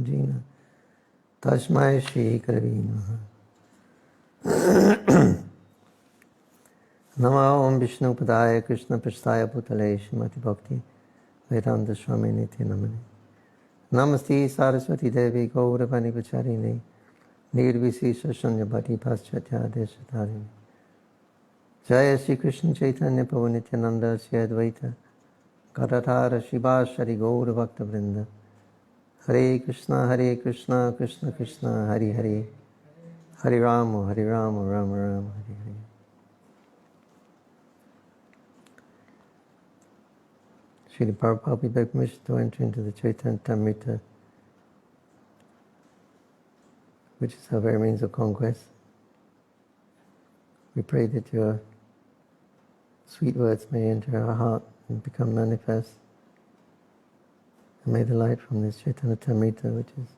Jina Tasmai Shri Gurave Namo Om Vishnu Padaya Krishna Prasthaya Bhutale Shrimati Bhakti Vedanta Swami Niti Namani Namaste Saraswati Devi Gauravani Vacharini Nirvisesha Shanyabhati Paschatya Deshatharini Jaya Shri Krishna Chaitanya Prabhu Nityananda Shri Advaita Gadadhara Shivashari Gaura Bhakta Vrinda Hare Krishna Krishna Krishna Hare Hare Hare Rama Rama Rama Hare Hare. Srila Prabhupada, we beg permission to enter into the Caitanya Caritamrita, which is our very means of conquest. We pray that your sweet words may enter our heart and become manifest. And may the light from this Caitanya Caritamrita, which is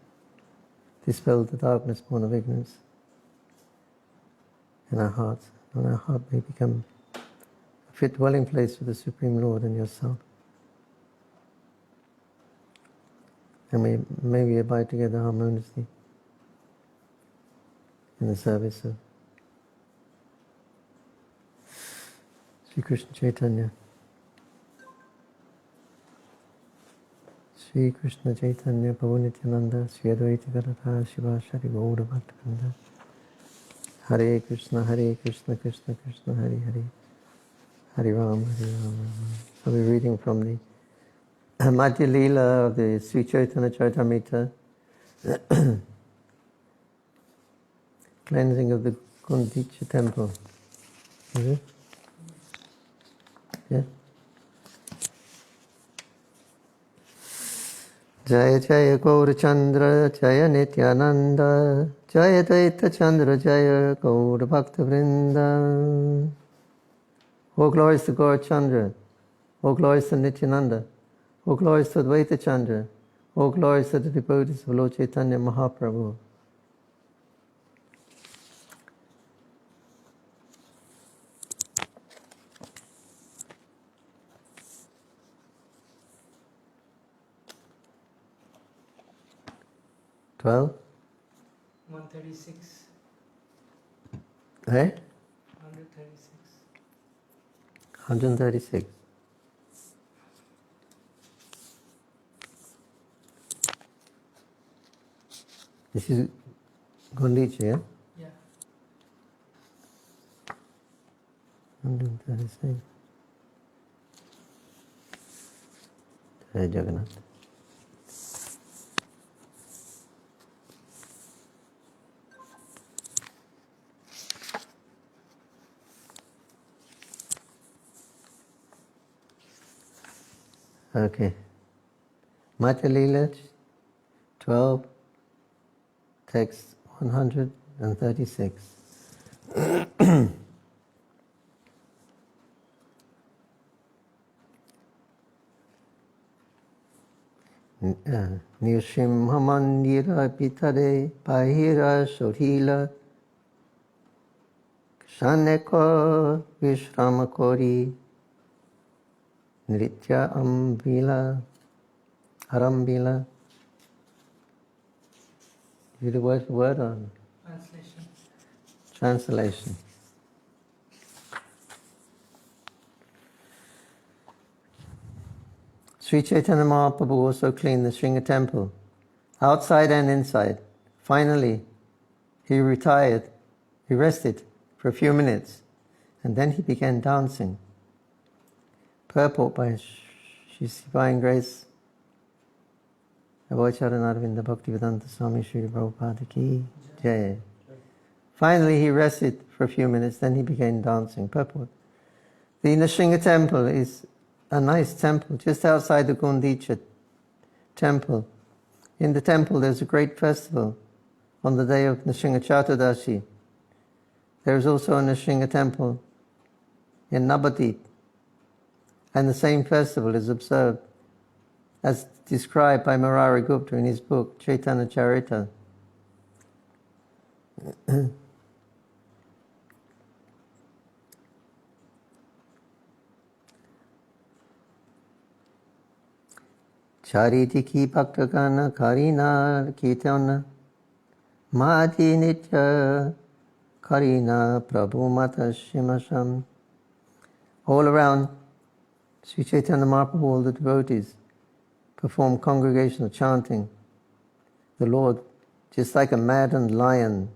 dispel the darkness born of ignorance in our hearts, and our heart may become a fit dwelling place for the Supreme Lord and yourself. And may we abide together harmoniously in the service of Sri Krishna Chaitanya. Sri Krishna Chaitanya Prabhu Nityananda Sri Advaita Gadadhara Shivashari Gaura Bhaktavrinda Hare Krishna Krishna Krishna Hare Hare Hare Rama Hare Rama. So we're reading from the Madhya Lila of the Sri Caitanya Caritamrita, cleansing of the Gundicha temple. Is it? Yeah. Jaya Jaya Gaura Chandra Jaya Nityananda Jaya Daita Chandra Jaya Gaura Bhakta Vrinda. All glories to Gaura Chandra, all glories to Nityananda, all glories to Advaita Chandra, all glories to the devotees of Lord Chaitanya Mahaprabhu. Twelve? 136. Eh? 136. 136. This is Gundicha, yeah? Yeah. 136. Jai Jagannath. Okay. Madhya Lila 12, text 136. Nirsimha Mandira Pitare Pahira Sohila Kshaneko Vishramakori Nritya Ambila Arambila. You the word for word or Translation. translation? Sri Chaitanya Mahaprabhu also cleaned the Shringa temple, outside and inside. Finally, he retired, he rested for a few minutes, and then he began dancing. Purport by His Divine Grace, Avocharanarvinda Bhaktivedanta Swami Srila Prabhupada Ki Jai. Finally, he rested for a few minutes, then he began dancing. Purport. The Nrsimha temple is a nice temple just outside the Gundicha temple. In the temple, there's a great festival on the day of Nrsimha Chaturdasi. There is also a Nrsimha temple in Navadvip, and the same festival is observed as described by Murari Gupta in his book Caitanya Caritamrita. Charitiki Bhaktakana Karina Caitanya Madhya Nitya Karina Prabhu Mata Shimasham. All around Sri Chaitanya Mahaprabhu, all the devotees perform congregational chanting. The Lord, just like a maddened lion,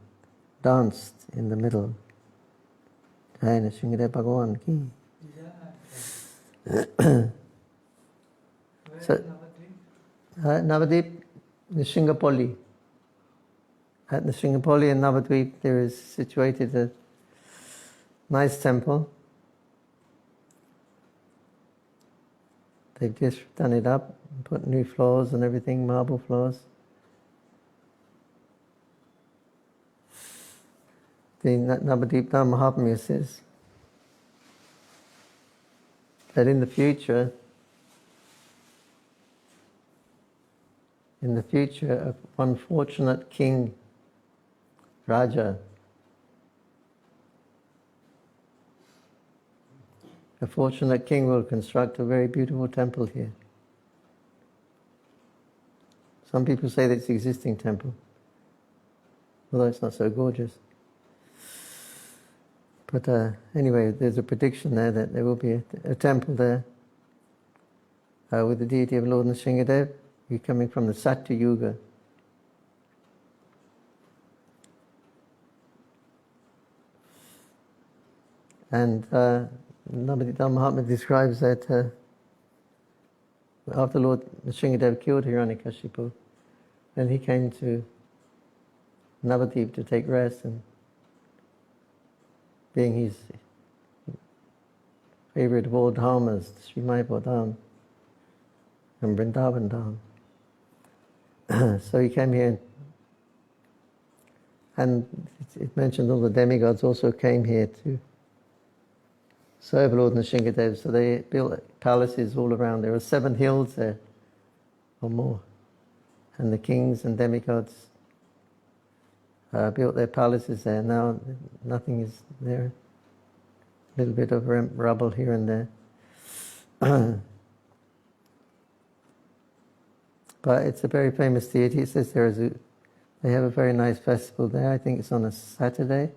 danced in the middle. Jai Nrsimhadev Bhagavan ki. So, Navadvip, Nrsimhapoli. At Nrsimhapoli in Navadvip there is situated a nice temple. They've just done it up, put new floors and everything, marble floors. The Navadvip Mahatmya says that in the future, one fortunate king, Raja, a fortunate king will construct a very beautiful temple here. Some people say that it's the existing temple, although it's not so gorgeous. But anyway, there's a prediction there that there will be a temple there with the deity of Lord Nrsimhadev. He's coming from the Satya Yuga. And Navadvip Mahatma describes that after Lord Nrsimhadev killed Hiranyakashipu, then he came to Navadvip to take rest, and being his favorite of all dharmas, Sri Mayapur Dham and Vrindavan Dham. So he came here, and it mentioned all the demigods also came here to serve Lord Nrsimhadev. So they built palaces all around. There are 7 hills there or more, and the kings and demigods built their palaces there. Now nothing is there. A little bit of rubble here and there. But it's a very famous deity. It says they have a very nice festival there. I think it's on a Saturday.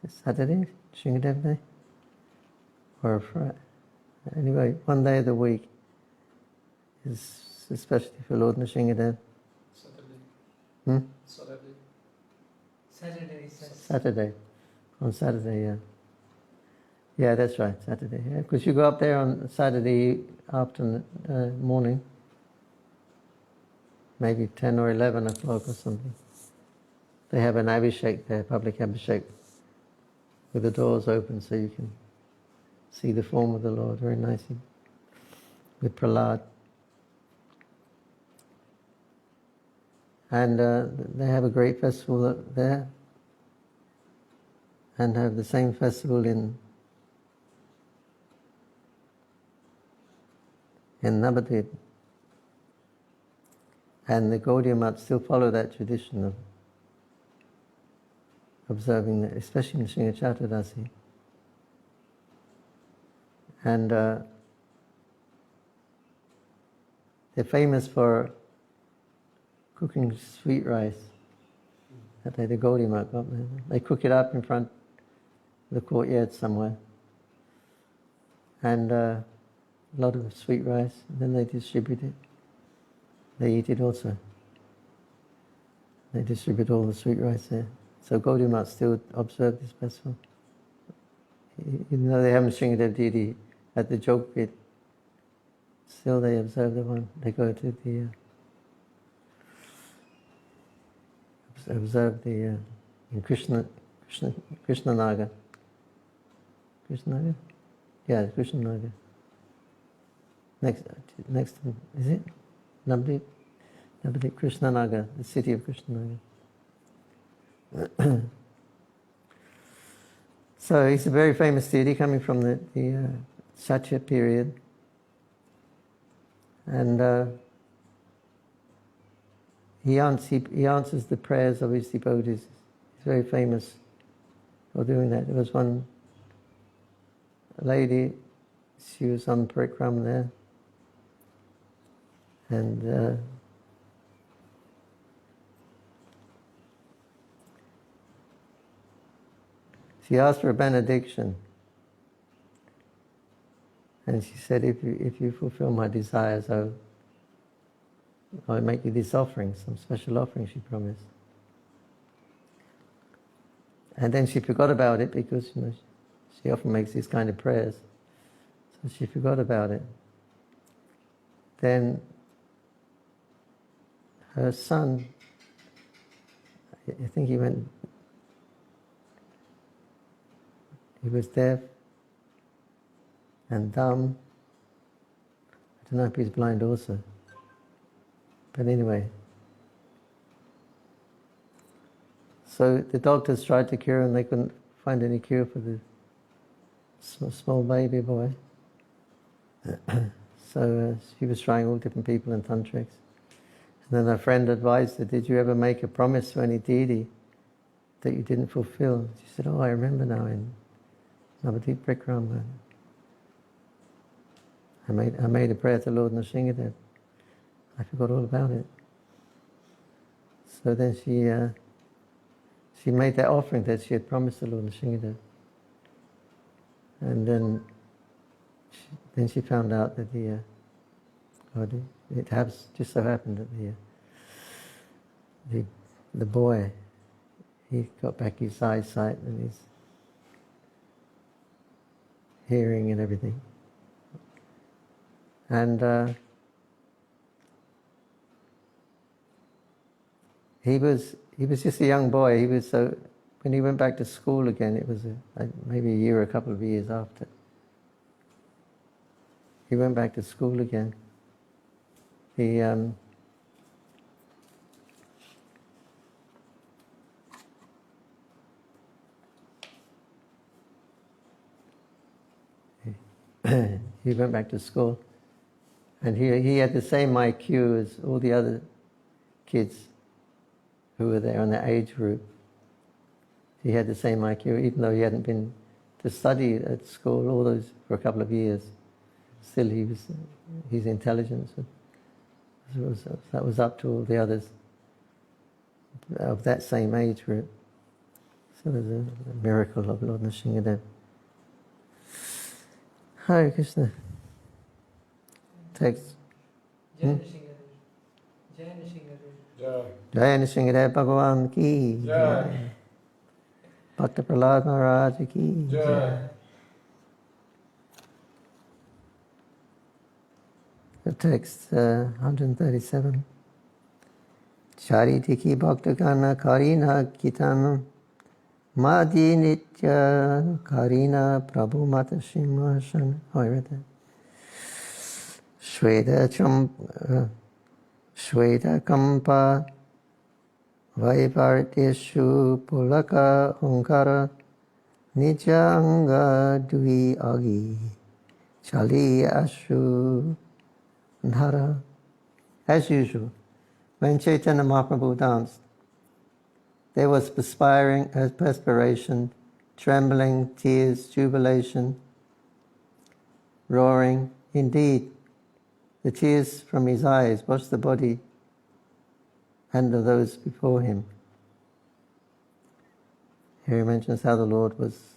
Is it Saturday? Shingadev Day? Or a Friday? Anyway, one day of the week is especially for Lord Nrsimhadev. Saturday. On Saturday, yeah. Yeah, that's right, Saturday. Yeah, because you go up there on Saturday afternoon, morning, maybe 10 or 11 o'clock or something. They have an abhishek there, public abhishek, with the doors open so you can see the form of the Lord very nicely, with Prahlad. And they have a great festival there, and have the same festival in Navadvip. And the Gaudiya Math still follow that tradition of observing that, especially in Sringa Chaturdasi. And they're famous for cooking sweet rice. That day the Gaudiya Math, they cook it up in front of the courtyard somewhere. And a lot of sweet rice, and then they distribute it. They eat it also. They distribute all the sweet rice there. So Gaudiya Math still observe this festival. Even though they haven't Sringadev deity at the joke pit, still they observe the one. They go to the observe the in Krishna Naga. Krishna Naga? Yeah, Krishna Naga. Next, is it? Navadvip Krishna Naga, the city of Krishna Naga. So he's a very famous deity coming from the Satya period. And he answers the prayers of his devotees. He's very famous for doing that. There was one lady, she was on Parikram there, And she asked for a benediction. And she said, if you fulfill my desires, I'll make you this offering, some special offering, she promised. And then she forgot about it because she often makes these kind of prayers. So she forgot about it. Then her son, I think he was deaf and dumb. I don't know if he's blind also. But anyway. So the doctors tried to cure him, they couldn't find any cure for the small baby boy. So she was trying all different people and tantrics. And then her friend advised her, did you ever make a promise to any deity that you didn't fulfill? She said, oh, I remember now in Navadip Bikram. I made a prayer to Lord Nrsingadev. I forgot all about it. So then she made that offering that she had promised to Lord Nrsingadev. And then she found out that it just so happened that the boy, he got back his eyesight and his hearing and everything. And he was just a young boy. When he went back to school again, it was maybe a year, a couple of years after. He went back to school again. He went back to school, and he had the same IQ as all the other kids who were there in that age group. He had the same IQ, even though he hadn't been to study at school all those for a couple of years. Still, his intelligence that was up to all the others of that same age group. So it was a miracle of Lord Nrsingadev. Hare Krishna. Text. Jai Nrsingadev. Jai Nrsingadev. Jai Nrsingadev Bhagavan ki Jai. Bhakta Prahlad Maharaj ki Jai. The text 137. Charitiki Bhaktagana Karina Kitanam Madhya Nitya Karina Prabhu Mata Simhasana. Oh, I read that. Shweta Kampa Vaivartyeshu Pulaka Onkara Nijanga Dvi Agi Chali Ashu Dhara. As usual, when Caitanya Mahaprabhu danced, there was perspiration, trembling, tears, jubilation, roaring. Indeed, the tears from his eyes washed the body and of those before him. Here he mentions how the Lord was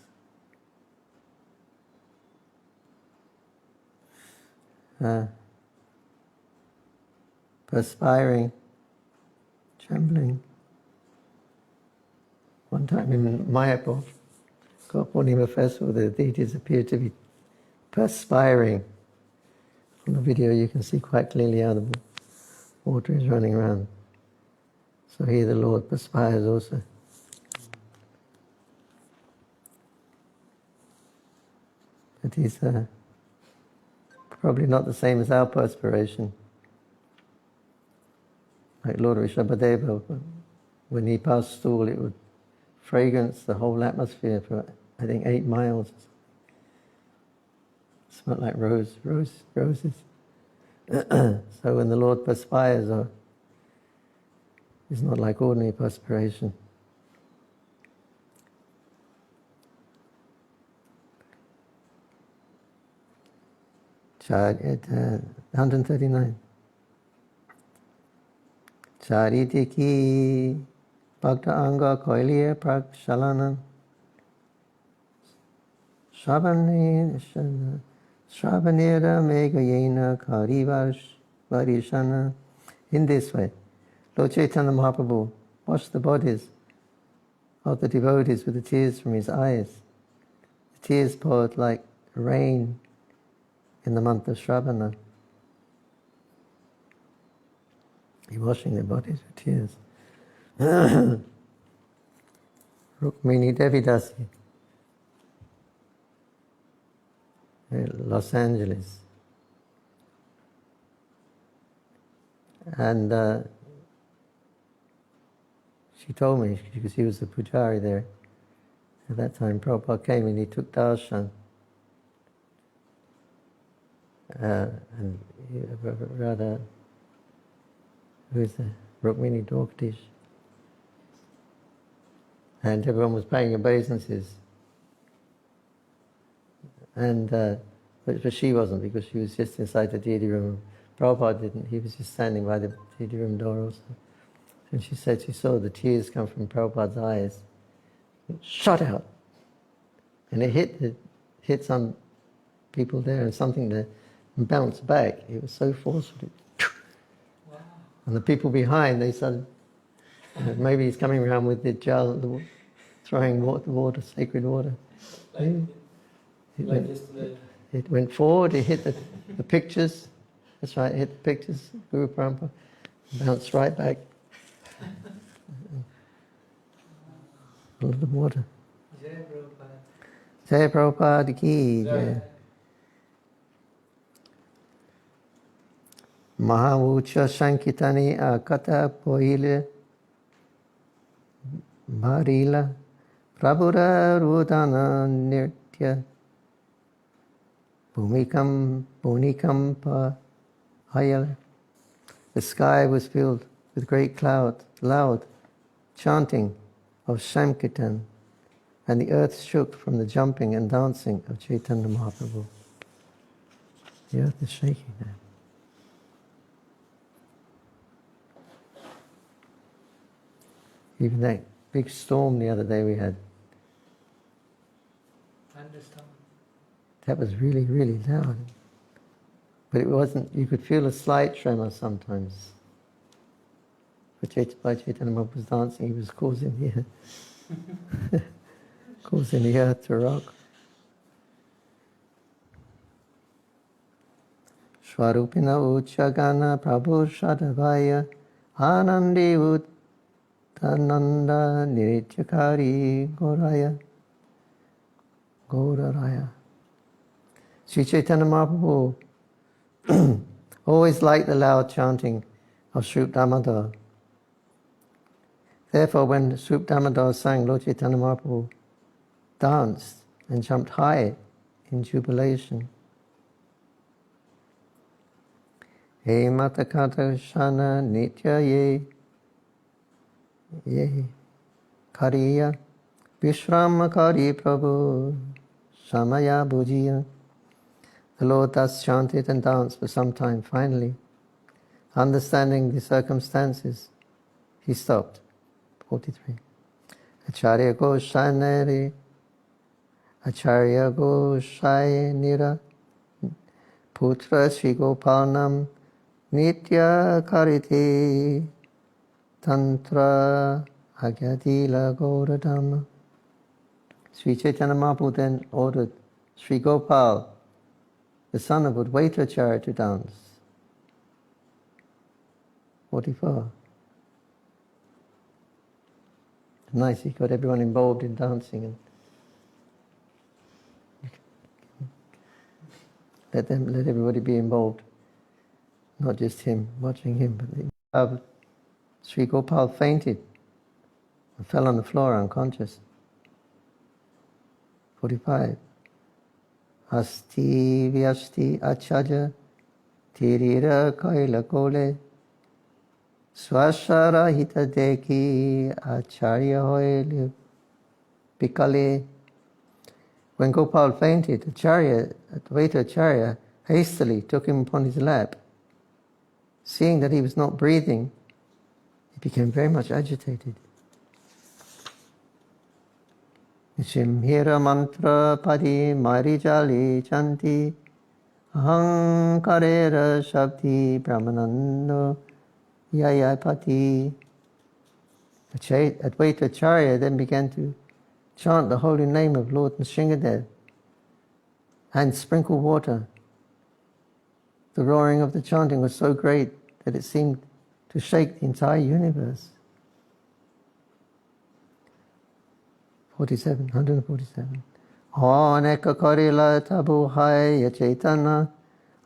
perspiring, trembling. One time in Mayapur, Purnima festival, the deities appeared to be perspiring. On the video you can see quite clearly how the water is running around. So here the Lord perspires also. But he's probably not the same as our perspiration. Like Lord Rishabhadeva, when he passed stool, it would fragrance the whole atmosphere for, I think, 8 miles. It smelled like roses. So when the Lord perspires, it's not like ordinary perspiration. Chad, 139. Charitiki Bhakta Anga Koiliya Prakshalana Shravanira Megayena Varishana. In this way, Lord Chaitanya Mahaprabhu washed the bodies of the devotees with the tears from his eyes. The tears poured like rain in the month of Shravana. He washing their bodies with tears. Rukmini Devidasi, Los Angeles. And she told me, because he was the pujari there at that time, Prabhupada came and he took darshan. And Radha, who is the Rukmini Dorktish, and everyone was paying obeisances. And but she wasn't, because she was just inside the deity room. Prabhupada didn't, he was just standing by the deity room door also. And she said she saw the tears come from Prabhupada's eyes. It shot out. And it hit some people there, and something that bounced back. It was so forceful. Wow. And the people behind, they started, maybe he's coming around with the jar, throwing water, sacred water. It went forward, it hit the pictures. That's right, it hit the pictures, Guru Prabhupada, bounced right back. All of the water. Jai Prabhupada. Jai Prabhupada ki jai. Mahavucha Sankitani Akata Poile Bharila Prabhura Rudana Nirtya Bhunikam Hayala. The sky was filled with great cloud, loud chanting of Sankirtan, and the earth shook from the jumping and dancing of Chaitanya Mahaprabhu. The earth is shaking now. Even that big storm the other day we had, Thunderstorm. that was really, really loud. But it wasn't, you could feel a slight tremor sometimes. But by Chaitanya Mahaprabhu's dancing, he was causing the earth to rock. Swarupina Uchagana Prabhu Shadavaya Anandi Uttananda Nirityakari Gauraraya. Sri Chaitanya Mahaprabhu always liked the loud chanting of Srup Damodar. Therefore, when Srup Damodar sang, Lord Chaitanya Mahaprabhu danced and jumped high in jubilation. He matakata shana nitya ye kariya vishrama kari prabhu samaya bhujiya. The Lord thus chanted and danced for some time. Finally, understanding the circumstances, he stopped. 43. Acharya Goshainara Putra Sri Gopalnam Nitya Kariti Tantra Agyadila Gauradhamma. Sri Chaitanya Mahaprabhu then ordered Sri Gopal, the son of Udvaitacharya, to dance. 44. Nice, he got everyone involved in dancing and let everybody be involved, not just him, watching him. But Sri Gopal fainted and fell on the floor unconscious. 45. Asti vyasti achaja tirira kaila kole swashara hita deki acharya hoile pikale. When Gopal fainted, Advaitacharya hastily took him upon his lap. Seeing that he was not breathing, he became very much agitated. Shimhira mantra padi marijali chanti ahankarera shabdi brahmanando yayapati. Advaitacharya then began to chant the holy name of Lord Nrsingadev and sprinkle water. The roaring of the chanting was so great that it seemed to shake the entire universe. 147. Aneka karila tabu hai chaitana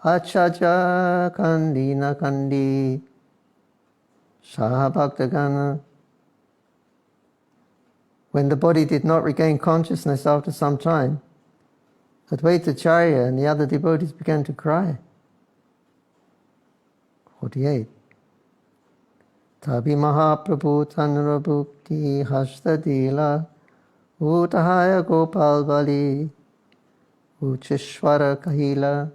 achaja kandina kandi shahabhaktagana. When the body did not regain consciousness after some time, Advaitacharya and the other devotees began to cry. 48. Tabi Mahaprabhu Tanrabhukti Hashtadila Utahaya Gopal Bali Uchishwara Kahila.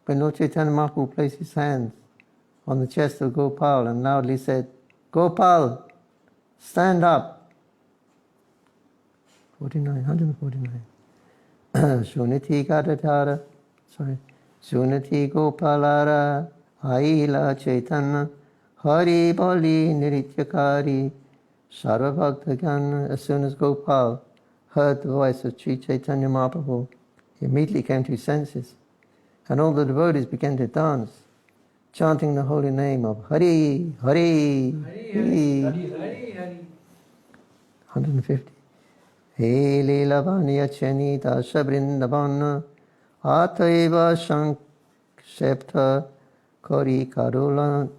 When Lord Chaitanya Mahaprabhu placed his hands on the chest of Gopal and loudly said, Gopal, stand up. 149. Shunati Gadadhara, Shunati Gopalara, Aila Chaitanya, Hari Bali Nirityakari, Sarvabhaktagana. As soon as Gopal heard the voice of Sri Chaitanya Mahaprabhu, he immediately came to his senses, and all the devotees began to dance, chanting the holy name of Hari, Hari, Hari, Hari, Hari, Hari. 150. He Lilavanya Chanita Shabrindavana Ataiva Shankshepta Kori Karulun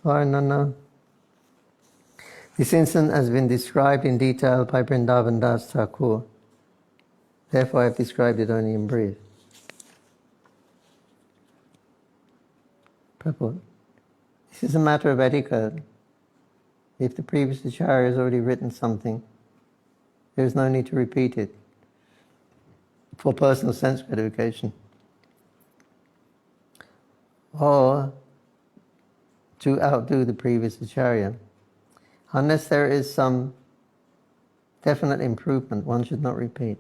Varnana. This incident has been described in detail by Vrindavan Das Thakur. Therefore I have described it only in brief. Purport. This is a matter of etiquette. If the previous acharya has already written something, there is no need to repeat it for personal sense gratification or to outdo the previous acharya. Unless there is some definite improvement, one should not repeat.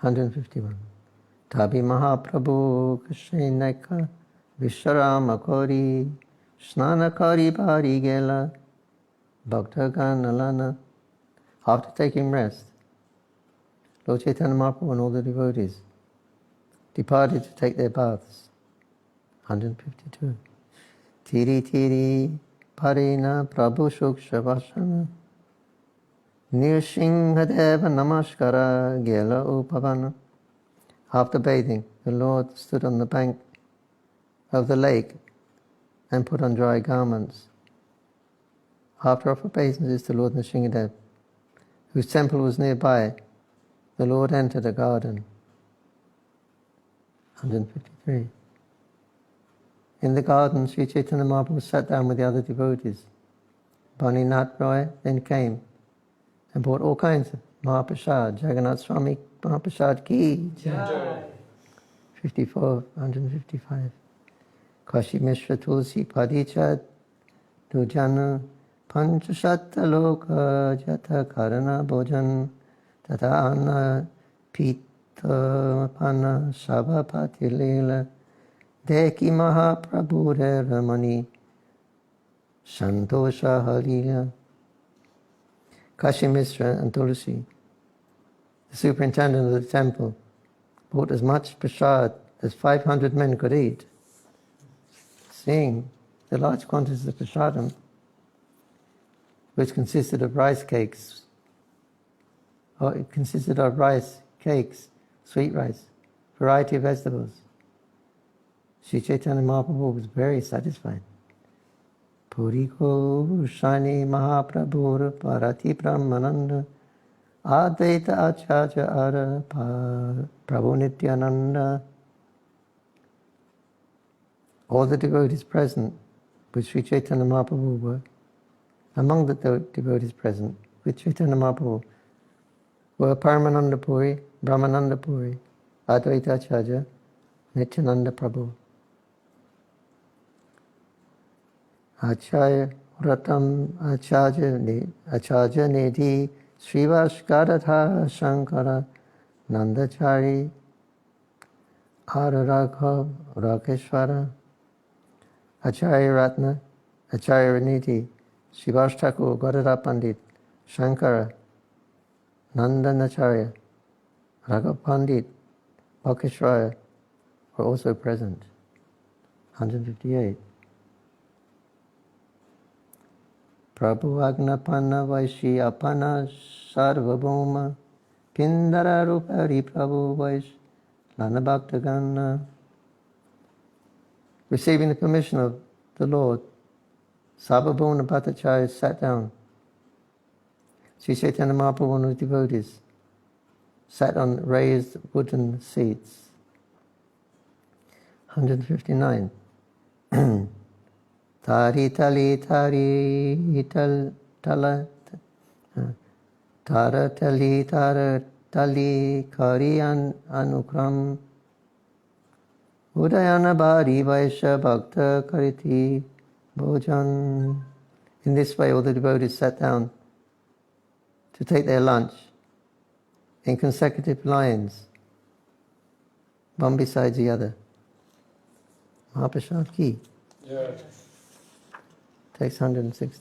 (151) Tabi Mahaprabhu Krishnaka Visharama Kori Snana Kari Bari Gela Bhaktaganalana. After taking rest, Lord Chaitanya Mahaprabhu and all the devotees departed to take their baths. 152. Tiri Tiri Parina Prabhu Shukshavashana Nirsinghadeva Namaskara Gela Upavana. After bathing, the Lord stood on the bank of the lake and put on dry garments. After offering obeisances to Lord Nrsingadev, whose temple was nearby, the Lord entered a garden. 153. In the garden, Sri Chaitanya Mahaprabhu sat down with the other devotees. Bani Nath Roy then came and brought all kinds of Mahaprasad, Jagannath Swami Mahaprasad ki Jai. 54, 155. Kashi Mishra Tulsi Padichad Dujana Panchashatta Loka Jata Karana Bhojan Tata Anna Pita Pana Sabhapati Lila Deki Mahaprabhu Ramani Santosha Halila. Kashi Mishra and Tulsi, the superintendent of the temple, bought as much prasad as 500 men could eat. Seeing the large quantities of prasadam, which consisted of rice cakes, sweet rice, variety of vegetables, Sri Chaitanya Mahaprabhu was very satisfied. Puriko Shani Mahaprabhur Parati Brahmananda Advaita Acharya Ara Prabhu Nityananda. All the devotees present with Sri Chaitanya Mahaprabhu were. Among the devotees present with Chaitanya Mahaprabhu were Paramananda Puri, Brahmananda Puri, Advaita Acharya, Nityananda Prabhu. Acharya Ratam Acharya Nidhi Srivas Shankara Nandachari Araraghav Rakeshwara Acharya Ratna Acharya Nidhi Srivas Thakur Gadadhar Pandit Shankara Nandanacharya Raghav Pandit Rakeshwara were also present. 158. Prabhu Agnapana Vaishi Apana Sarvabhoma Pindara Rupari Prabhu Vaish Lana Bhaktagana. Receiving the permission of the Lord, Sarvabhauma Bhattacharya sat down. Sri Chaitanya Mahaprabhu and his devotees sat on raised wooden seats. 159. Tari tali tari tala tara tali kari anukram Udayana bhari vaisha bhakta kariti bhojan. In this way all the devotees sat down to take their lunch in consecutive lines, one beside the other. Mahaprasad ki. Yes. Text 160.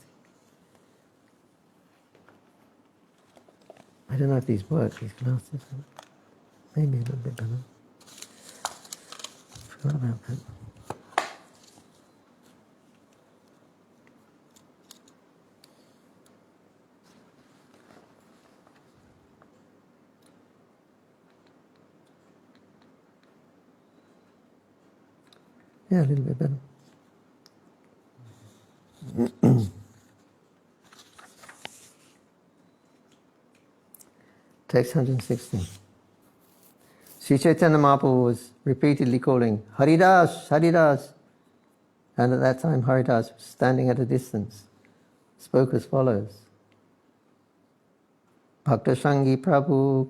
I don't know if these work, these glasses. Maybe a little bit better. Forgot about that. Yeah, a little bit better. Text 116. Sri Chaitanya Mahaprabhu was repeatedly calling, Haridas, Haridas. And at that time Haridas was standing at a distance, spoke as follows. Bhakta Shangi Prabhu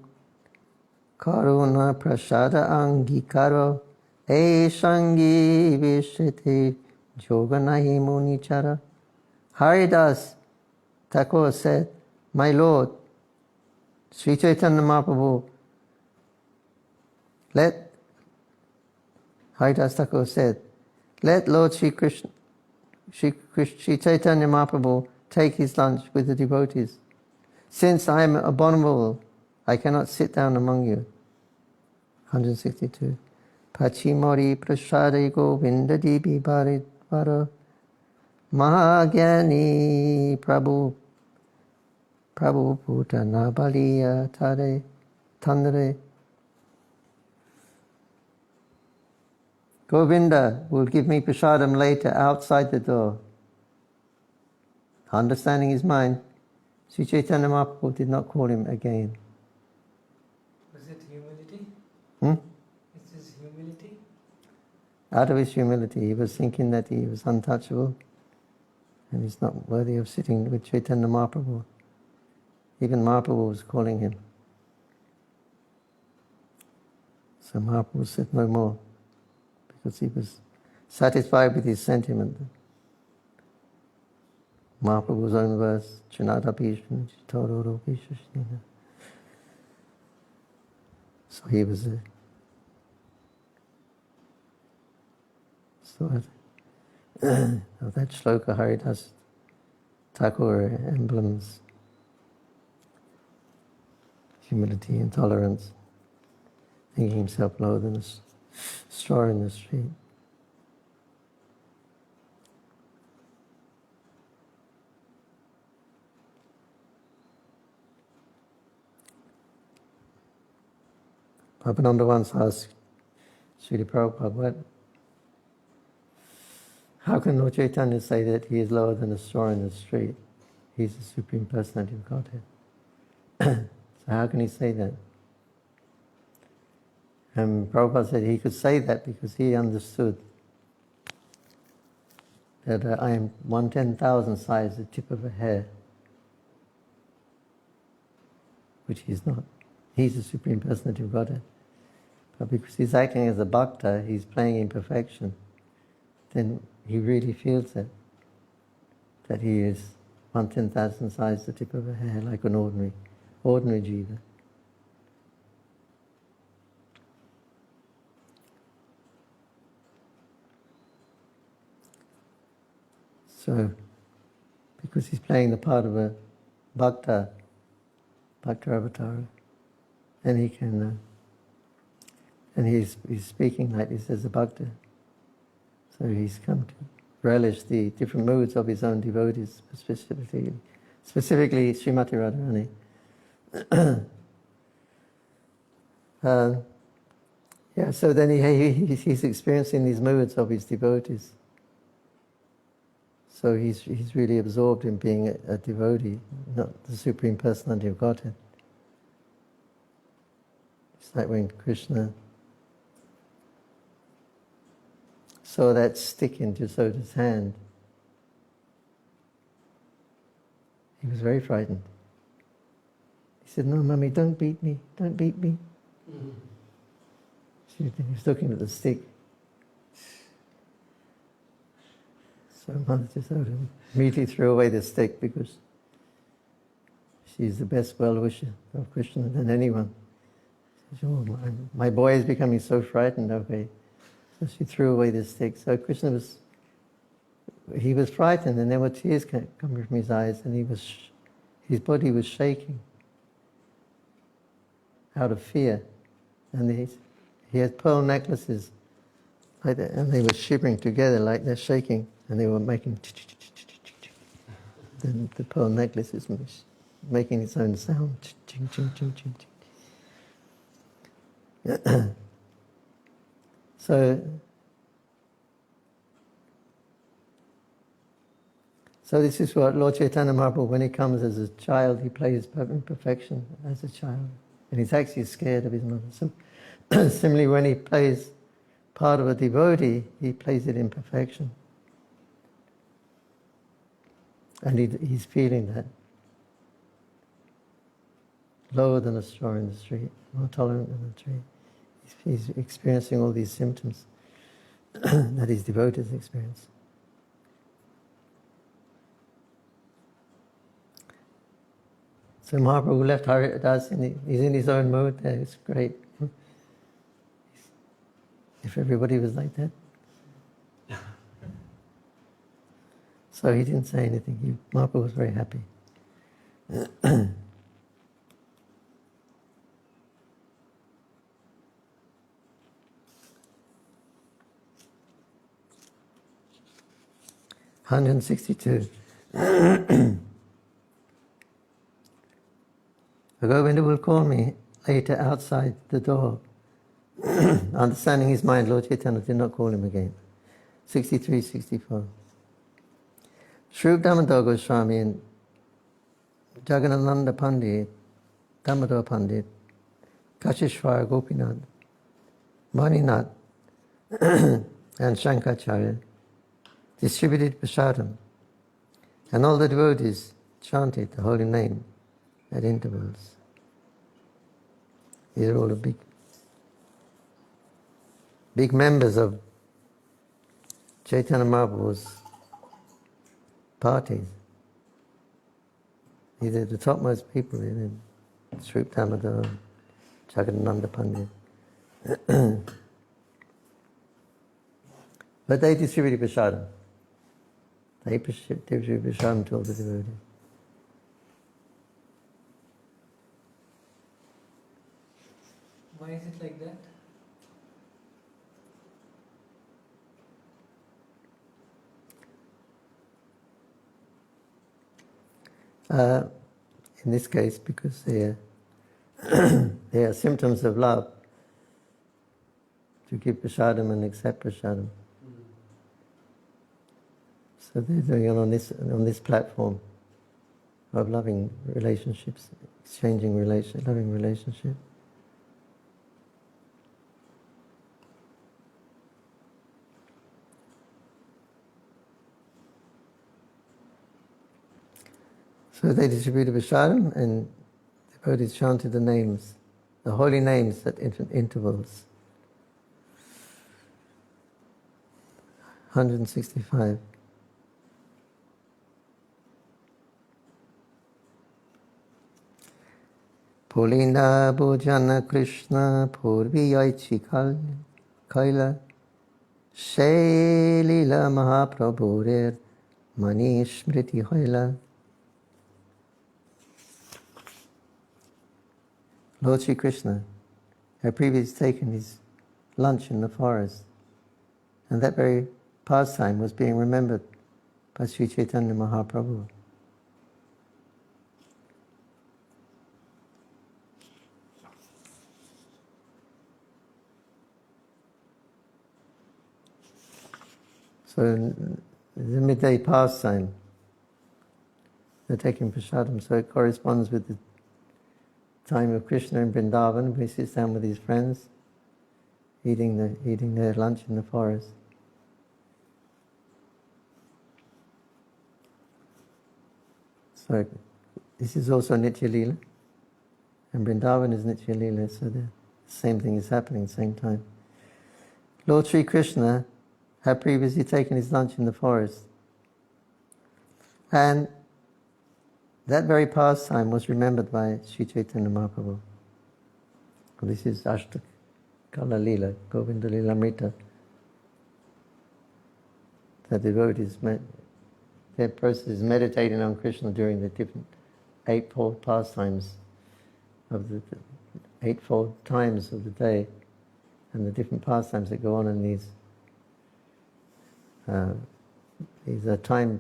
Karuna Prasada Angikaro E Shangi Vishiti Joganahi Munichara. Haridas Thakur said, My Lord, Sri Chaitanya Mahaprabhu, Haridas Thakur said, let Lord Sri Chaitanya Mahaprabhu take his lunch with the devotees. Since I am abominable, I cannot sit down among you. 162. Pachimori prasade govinda dibi bharidvara Mahagyani Prabhu Putana Baliya Tandre. Govinda will give me prasadam later outside the door. Understanding his mind, Sri Chaitanya Mahaprabhu did not call him again. Was it humility? Is this humility? Out of his humility, he was thinking that he was untouchable and he's not worthy of sitting with Chaitanya Mahaprabhu. Even Mahaprabhu was calling him. So Mahaprabhu said no more, because he was satisfied with his sentiment. Mahaprabhu's own verse, Chinadapishan, Chitoropishan. So he was there. So of that shloka, Haridas Thakur emblems humility and tolerance, thinking himself lower than a straw in the street. Prabhupada once asked Srila Prabhupada, how can Lord Chaitanya say that he is lower than a straw in the street? He's the Supreme Personality of Godhead. So how can he say that? And Prabhupada said he could say that because he understood that I am 1/10,000th size, the tip of a hair. which he's not. He's the Supreme Personality of Godhead. But because he's acting as a bhakta, he's playing imperfection, then he really feels it, that he is 1/10,000th size the tip of a hair, like an ordinary jiva. So, because he's playing the part of a bhakta avatar, and he can, and he's speaking like this as a bhakta. So he's come to relish the different moods of his own devotees, specifically Srimati Radharani. So then he's experiencing these moods of his devotees. So he's really absorbed in being a devotee, not the Supreme Personality of Godhead. It's like when Krishna saw that stick in Jasoda's hand. He was very frightened. He said, "No, Mummy, don't beat me, don't beat me." Mm-hmm. He was looking at the stick. So Mother Jasoda immediately threw away the stick because she's the best well-wisher of Krishna than anyone. She said, "Oh, my boy is becoming so frightened." Okay. So she threw away the stick. So Krishna was frightened, and there were tears coming from his eyes, and his body was shaking out of fear. And he had pearl necklaces like that, and they were shivering together like they're shaking, and they were making the pearl necklaces making its own sound. So this is what Lord Chaitanya Mahaprabhu, when he comes as a child, he plays in perfection as a child. And he's actually scared of his mother. So similarly, when he plays part of a devotee, he plays it in perfection. And he's feeling that. Lower than a straw in the street, more tolerant than a tree. He's experiencing all these symptoms that his devotees experience. So Mahaprabhu left Haridas, and he's in his own mode there. It's great. If everybody was like that. So he didn't say anything. Mahaprabhu was very happy. (162) Govinda will call me later outside the door. Understanding his mind, Lord Chaitanya did not call him again. 63, 64. Shrup Damodar Goswami and Jagannananda Pandit, Damodar Pandit, Kashishwara Gopinath, Maninath, and Shankaracharya distributed prasadam, and all the devotees chanted the holy name at intervals. These are all the big members of Chaitanya Mahaprabhu's parties. These are the topmost people in Shrup Damodar, Jagannananda Pandit. But they distributed prasadam. They distributed prasadam to all the devotees. Why is it like that? In this case, because they are symptoms of love, to give prasadam and accept prasadam. So they're doing it on this platform of loving relationships, exchanging loving relationship. So they distributed prasadam, and the devotees chanted the names, the holy names at intervals. 165. Pulina Bhujana Krishna Purviyaichi Kaila Shailila Mahaprabhurir Mani Smriti Haila. Lord Sri Krishna had previously taken his lunch in the forest, and that very pastime was being remembered by Sri Chaitanya Mahaprabhu. So the midday pastime, they're taking prasadam, so it corresponds with the time of Krishna in Vrindavan, where he sits down with his friends, eating their lunch in the forest. So this is also Nitya Lila, and Vrindavan is Nitya Lila, so the same thing is happening at the same time. Lord Sri Krishna had previously taken his lunch in the forest, and that very pastime was remembered by Sri Chaitanya Mahaprabhu. This is Ashtakala Lila, Govinda Lilamrita. The devotees, their process is meditating on Krishna during the different eightfold pastimes of the eightfold times of the day, and the different pastimes that go on in these are time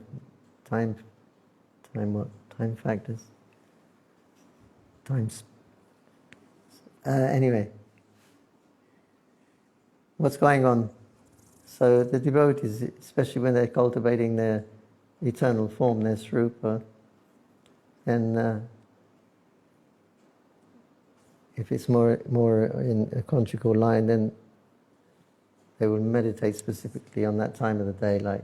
factors. Times. Anyway, what's going on? So the devotees, especially when they're cultivating their eternal form, their srupa, then if it's more in a conjugal line, then they will meditate specifically on that time of the day, like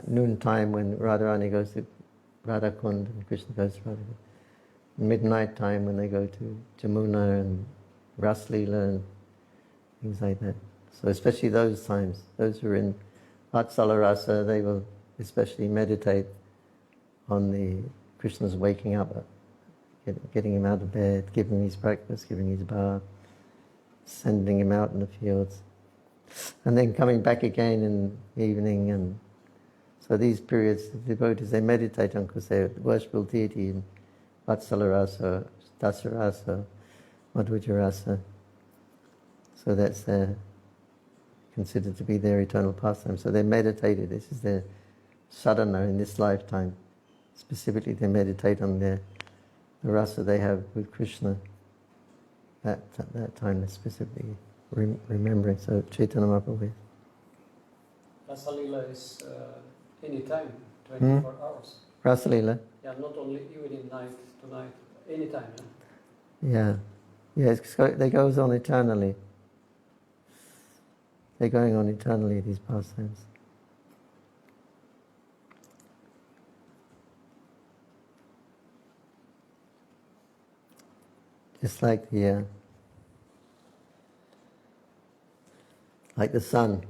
noon time when Radharani goes to Radhakund and Krishna goes to Radhakund. Midnight time when they go to Jamuna and Ras Lila and things like that. So especially those times, those who are in Vatsala Rasa, they will especially meditate on the Krishna's waking up, getting him out of bed, giving him his breakfast, giving him his bath, sending him out in the fields, and then coming back again in the evening. And so these periods, the devotees, they meditate on because they're worshipful deity in Vatsala Rasa, Dasa Rasa, Madhya Rasa. So that's considered to be their eternal pastime. So they meditated. This is their sadhana in this lifetime. Specifically, they meditate on the rasa they have with Krishna. That time, they're specifically remembering. So Chaitanya Mahaprabhu. Rasa Lila is any time, 24 hours. Rasa Lila. Yeah, not only evening, night to night, any time. Yeah. Yeah, they goes on eternally. They're going on eternally, these pastimes. Just like the sun.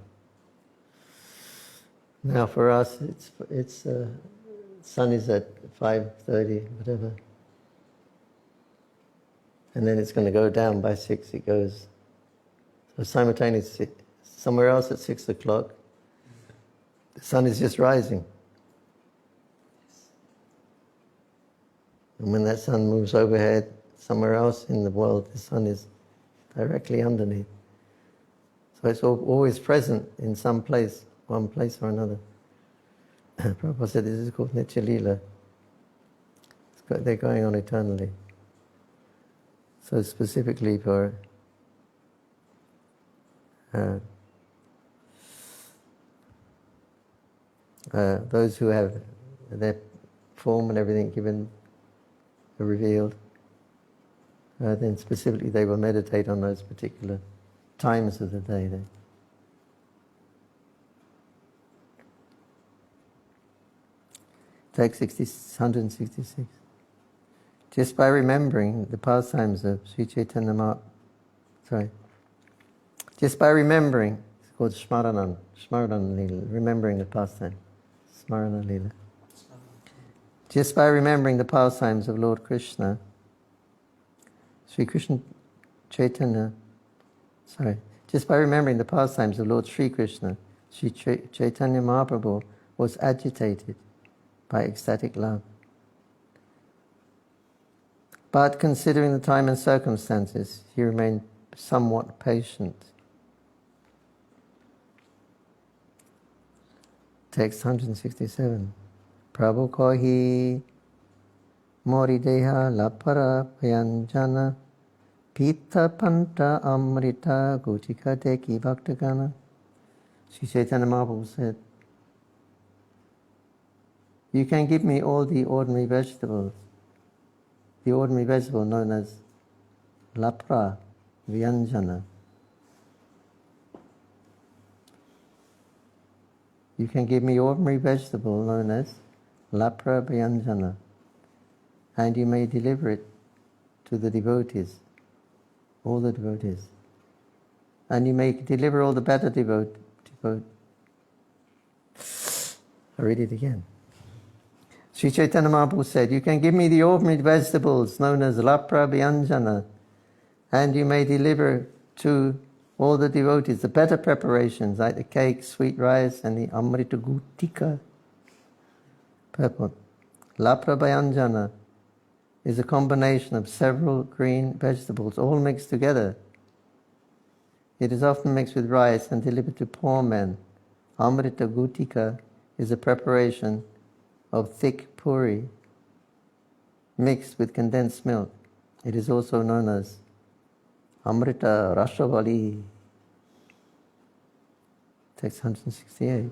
Now for us, it's sun is at 5:30, whatever, and then it's going to go down by 6. It goes so simultaneously. Somewhere else at 6 o'clock, the sun is just rising. And when that sun moves overhead, somewhere else in the world, the sun is directly underneath. So it's always present in some place, one place or another. Prabhupada said this is called Nitya Lila. They're going on eternally. So specifically for those who have their form and everything given, revealed, then specifically they will meditate on those particular times of the day. Text 166. just by remembering the pastimes of Sri Chaitanya just by remembering, it's called Smarana Lila, remembering the pastime, Smarana Lila. Just by remembering the pastimes of Lord Krishna, just by remembering the pastimes of Lord Sri Krishna, Sri Chaitanya Mahaprabhu was agitated by ecstatic love. But considering the time and circumstances, he remained somewhat patient. Text 167. Prabhu kohi mori deha lapara payanjana pita panta amrita gutika deki bhaktagana. Sri Chaitanya Mahaprabhu said, you can give me all the ordinary vegetables, the ordinary vegetable known as lapra vyanjana. You can give me ordinary vegetable known as lapra vyanjana, and you may deliver it to the devotees, all the devotees. And you may deliver all the better devotees. I read it again. Sri Chaitanya Mahaprabhu said, you can give me the ordinary vegetables known as lapra vyanjana, and you may deliver to all the devotees the better preparations like the cake, sweet rice, and the amrita gutika. Purport. Lapra vyanjana is a combination of several green vegetables all mixed together. It is often mixed with rice and delivered to poor men. Amrita gutika is a preparation of thick puri mixed with condensed milk. It is also known as Amrita Rashavali. Text 168.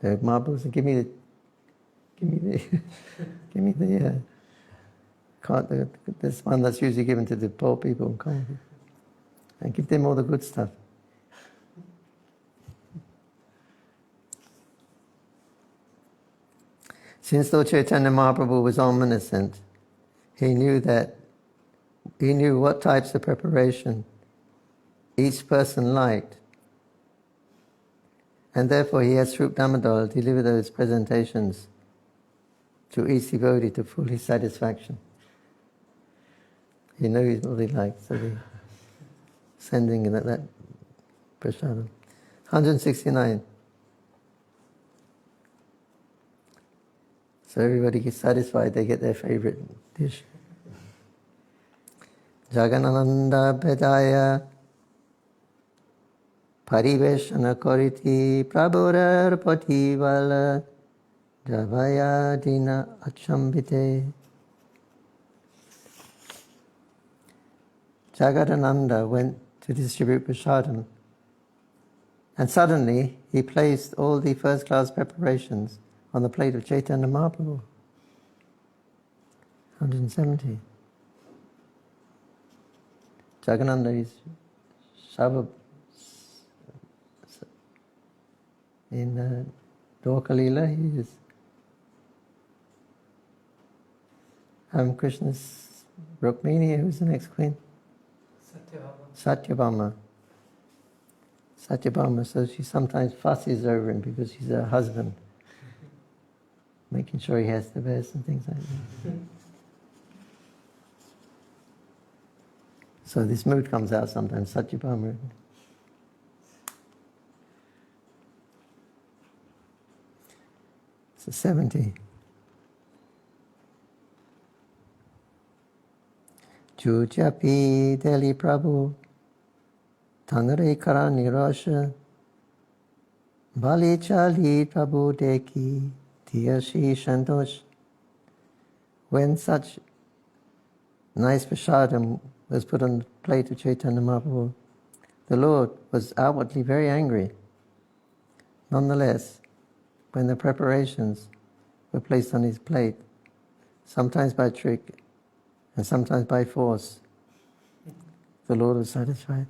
The Mahaprabhu said, give me this one that's usually given to the poor people, and give them all the good stuff. Since Lord Chaitanya Mahaprabhu was omniscient, he knew what types of preparation each person liked. And therefore he has Srup Damodar deliver those presentations to each devotee to full his satisfaction. He knows what he likes, so he's sending that prasadam. 169. So everybody gets satisfied, they get their favorite dish. Jaganananda Bedaya Pariveshana Koriti Prabhurar Pativala Javaya Dina Achambite. Jagadananda went to distribute prasadam, and suddenly he placed all the first-class preparations on the plate of Chaitanya Mahaprabhu. 170. Jagadananda is Sava in Dwaka Lila. He is Krishna's Rukmini. Who's the next queen? Satyabhama. Satyabhama. So she sometimes fusses over him because he's her husband, making sure he has the best and things like that. So this mood comes out sometimes, Satyabhama. So 70. Jujapi Deli Prabhu Tanare Karani Rasha Bali Chali Prabhu Deki Tiyashi Shantosh. When such nice prasadam was put on the plate of Chaitanya Mahaprabhu, the Lord was outwardly very angry. Nonetheless, when the preparations were placed on his plate, sometimes by trick and sometimes by force, the Lord was satisfied.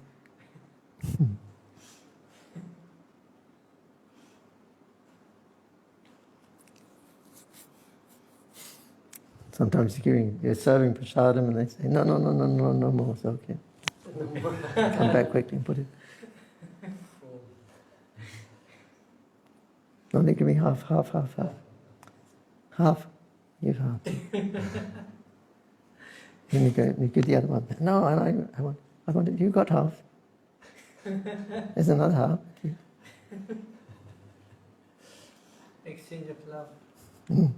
Sometimes you're serving prasadam and they say, no more, it's okay. Come back quickly and put it. Only give me half. Half. You half. Then you give the other one. No, I want it. You got half. There's another half. Exchange of love. Mm.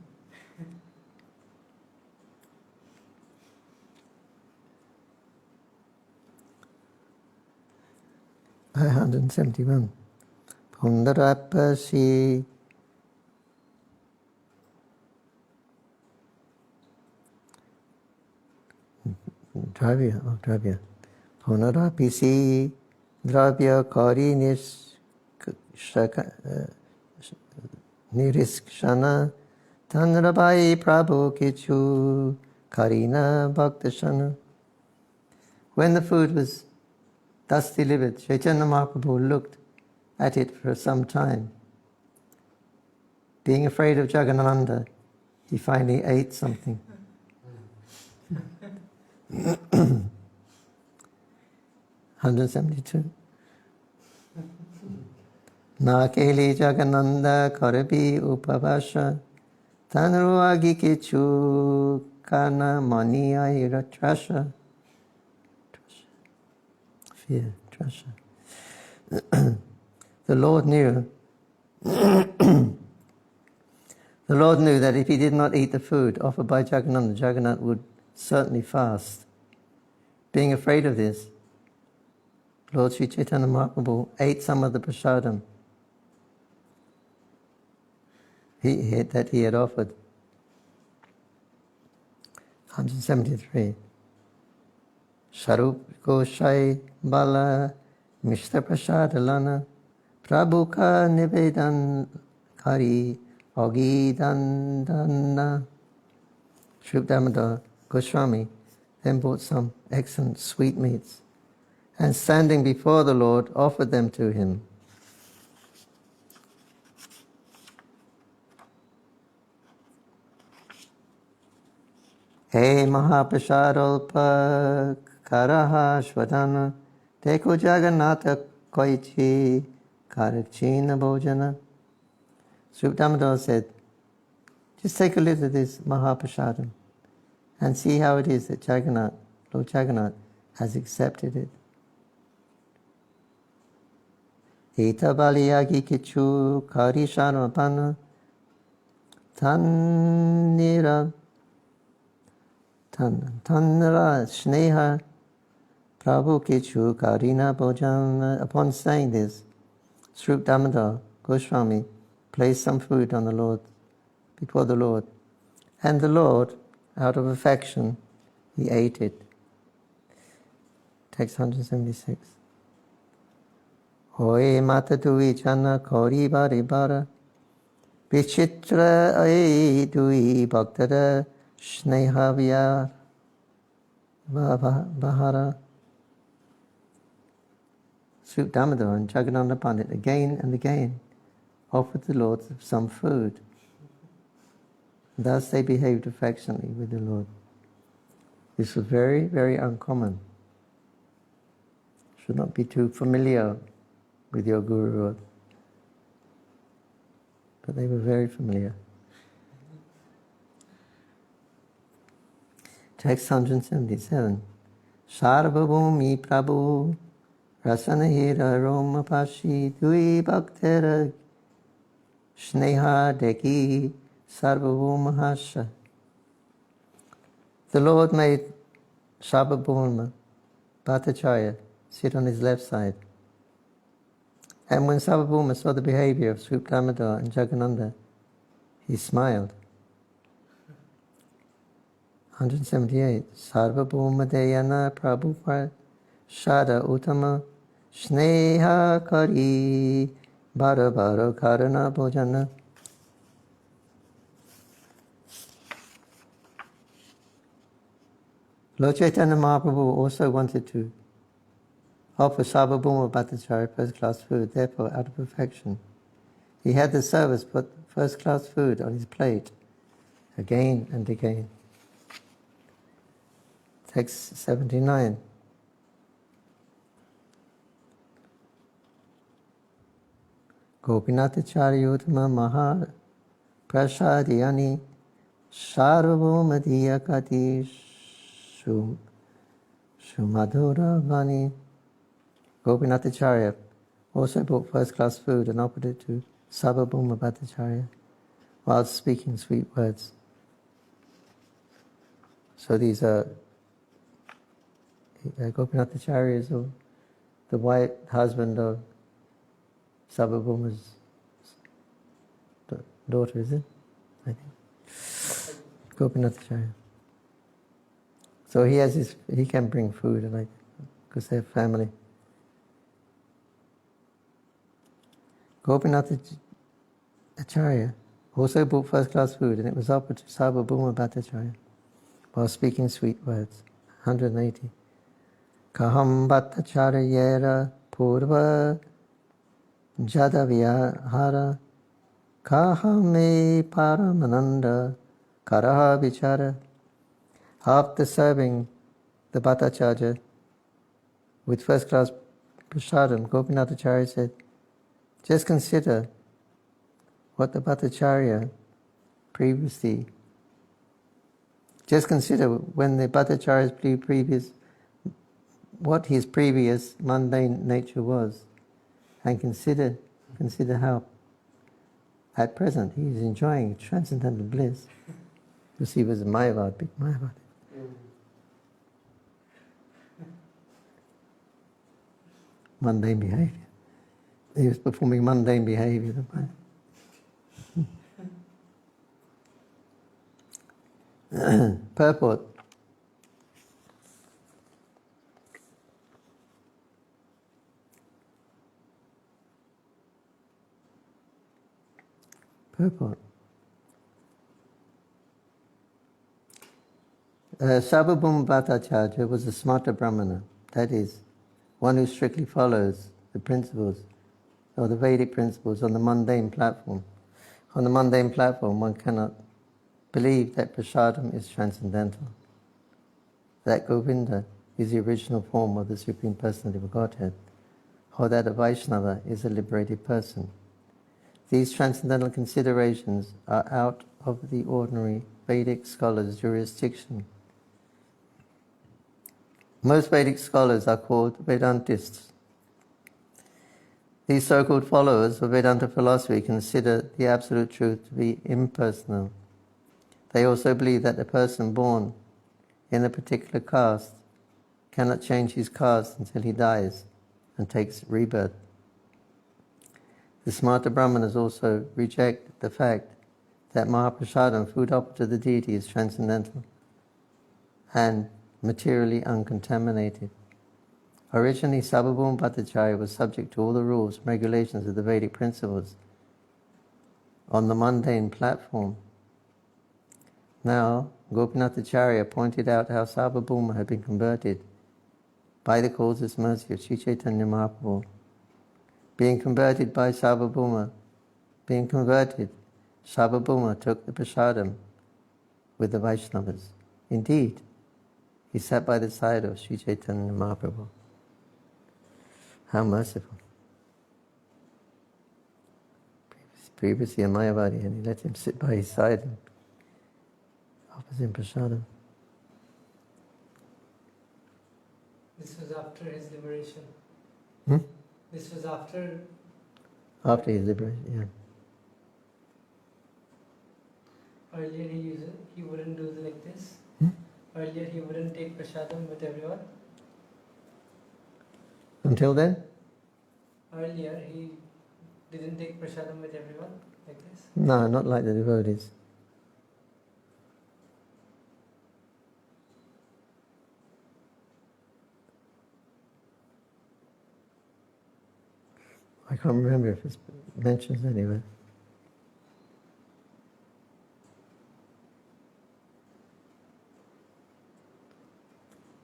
I 171. Pundarapasi Dravya. Punarapisi Dravya Kari Niriskshana Tanrabai Prabhu Kichu Karina Bhaktashana. When the food was thus delivered, Caitanya Mahaprabhu looked at it for some time. Being afraid of Jagadananda, he finally ate something. 172. Nakeli Jagananda Karabi Upavasha Tanruagi Kichu Kana Mani Aira Trasha. Fear, Trasha. The Lord knew that if he did not eat the food offered by Jagannatha, Jagannath would certainly fast. Being afraid of this, Lord Sri Chaitanya Mahaprabhu ate some of the prasadam that he had offered. 173. Sharup Goshai Bala Mishta Prasadalana Prabhuka Nivedan Kari Ogidandana. Sri Damodar Goswami then bought some excellent sweetmeats and standing before the Lord offered them to him. Hey Mahaprasadalpa Karaha Shvadana Teko Jagannatha Koichi Karakchina Bhojana. Sri Damodar said, just take a little of this Mahaprasadam and see how it is that Lord Jagannath has accepted it. Ita baliyagi kichu karishanapana tanira sneha prabhu kichu karina bhojan. Upon saying this, Sri Damodar Goswami placed some food on the Lord, before the Lord, and the Lord, out of affection, he ate it. Text 176. Hoye mata dui chana kori bari bara vichitra ai dui bhaktara snehavya bahara. Sri Damodar and Jagannatha Pandit again and again offered the Lord some food. Thus they behaved affectionately with the Lord. This was very, very uncommon. Should not be too familiar with your Guru, but they were very familiar. Text 177. Sarvabhumi Prabhu Rasanahira Roma Pashi Dui Bhaktera Sneha Deki Sarvabhumahasha. The Lord made Sarvabhuma Bhattacharya sit on his left side. And when Sarvabhuma saw the behavior of Sri Damodar and Jagannatha, he smiled. 178. Sarvabhuma Dayana Prabhu Shada Uttama Sneha Kari Bhara Bhara Karana Bhojana. Lord Chaitanya Mahaprabhu also wanted to offer Sarvabhuma Bhattacharya first-class food, therefore, out of affection, he had the servants put first-class food on his plate again and again. Text 79. Gopinathacharya Maha Prasadiyani Sarvabhaumadiya Kati Shumadhura Vani. Gopinathacharya also brought first-class food and offered it to Sarvabhauma Bhattacharya while speaking sweet words. So these are Gopinathacharya is the wife, husband of Sarvabhauma's daughter, is it? I think. Gopinathacharya. So he can bring food, and because they're family. Gopinathacharya also brought first-class food, and it was offered to Sarvabhauma Bhattacharya while speaking sweet words. 180. Kaham Bhattacharyera Purva Jadavyahara Kahame Paramananda Karaha Vichara. After serving the Bhattacharya with first-class prasadam, Gopinathacharya said, just consider what the Bhattacharya previously, just consider when the Bhattacharya's what his previous mundane nature was, and consider how at present he is enjoying transcendental bliss. Because he was a Mayavad, big Mayavad. Mundane behavior. He was performing mundane behavior. Purport. Purport. Sarvabhauma Bhattacharya was a smarta brahmana, that is, one who strictly follows the principles, or the Vedic principles, on the mundane platform. On the mundane platform, one cannot believe that prasadam is transcendental, that Govinda is the original form of the Supreme Personality of Godhead, or that a Vaishnava is a liberated person. These transcendental considerations are out of the ordinary Vedic scholars' jurisdiction. Most Vedic scholars are called Vedantists. These so-called followers of Vedanta philosophy consider the absolute truth to be impersonal. They also believe that the person born in a particular caste cannot change his caste until he dies and takes rebirth. The smarta brahmanas also reject the fact that Mahaprasadam, food offered to the deity, is transcendental and materially uncontaminated. Originally, Sarvabhauma Bhattacharya was subject to all the rules and regulations of the Vedic principles on the mundane platform. Now, Gopinathacharya pointed out how Sarvabhauma had been converted by the causeless mercy of Sri Caitanya Mahaprabhu. Being converted, Sarvabhauma took the prasadam with the Vaishnavas. Indeed, he sat by the side of Sri Caitanya Mahaprabhu. How merciful. Previously a Mayavadi, and he let him sit by his side and offers him prasadam. This was after his liberation. This was after His liberation, yeah. Earlier he wouldn't do like this. Earlier he wouldn't take prasadam with everyone. Until then? Earlier he didn't take prasadam with everyone like this. No, not like the devotees. I can't remember if it's mentioned anywhere.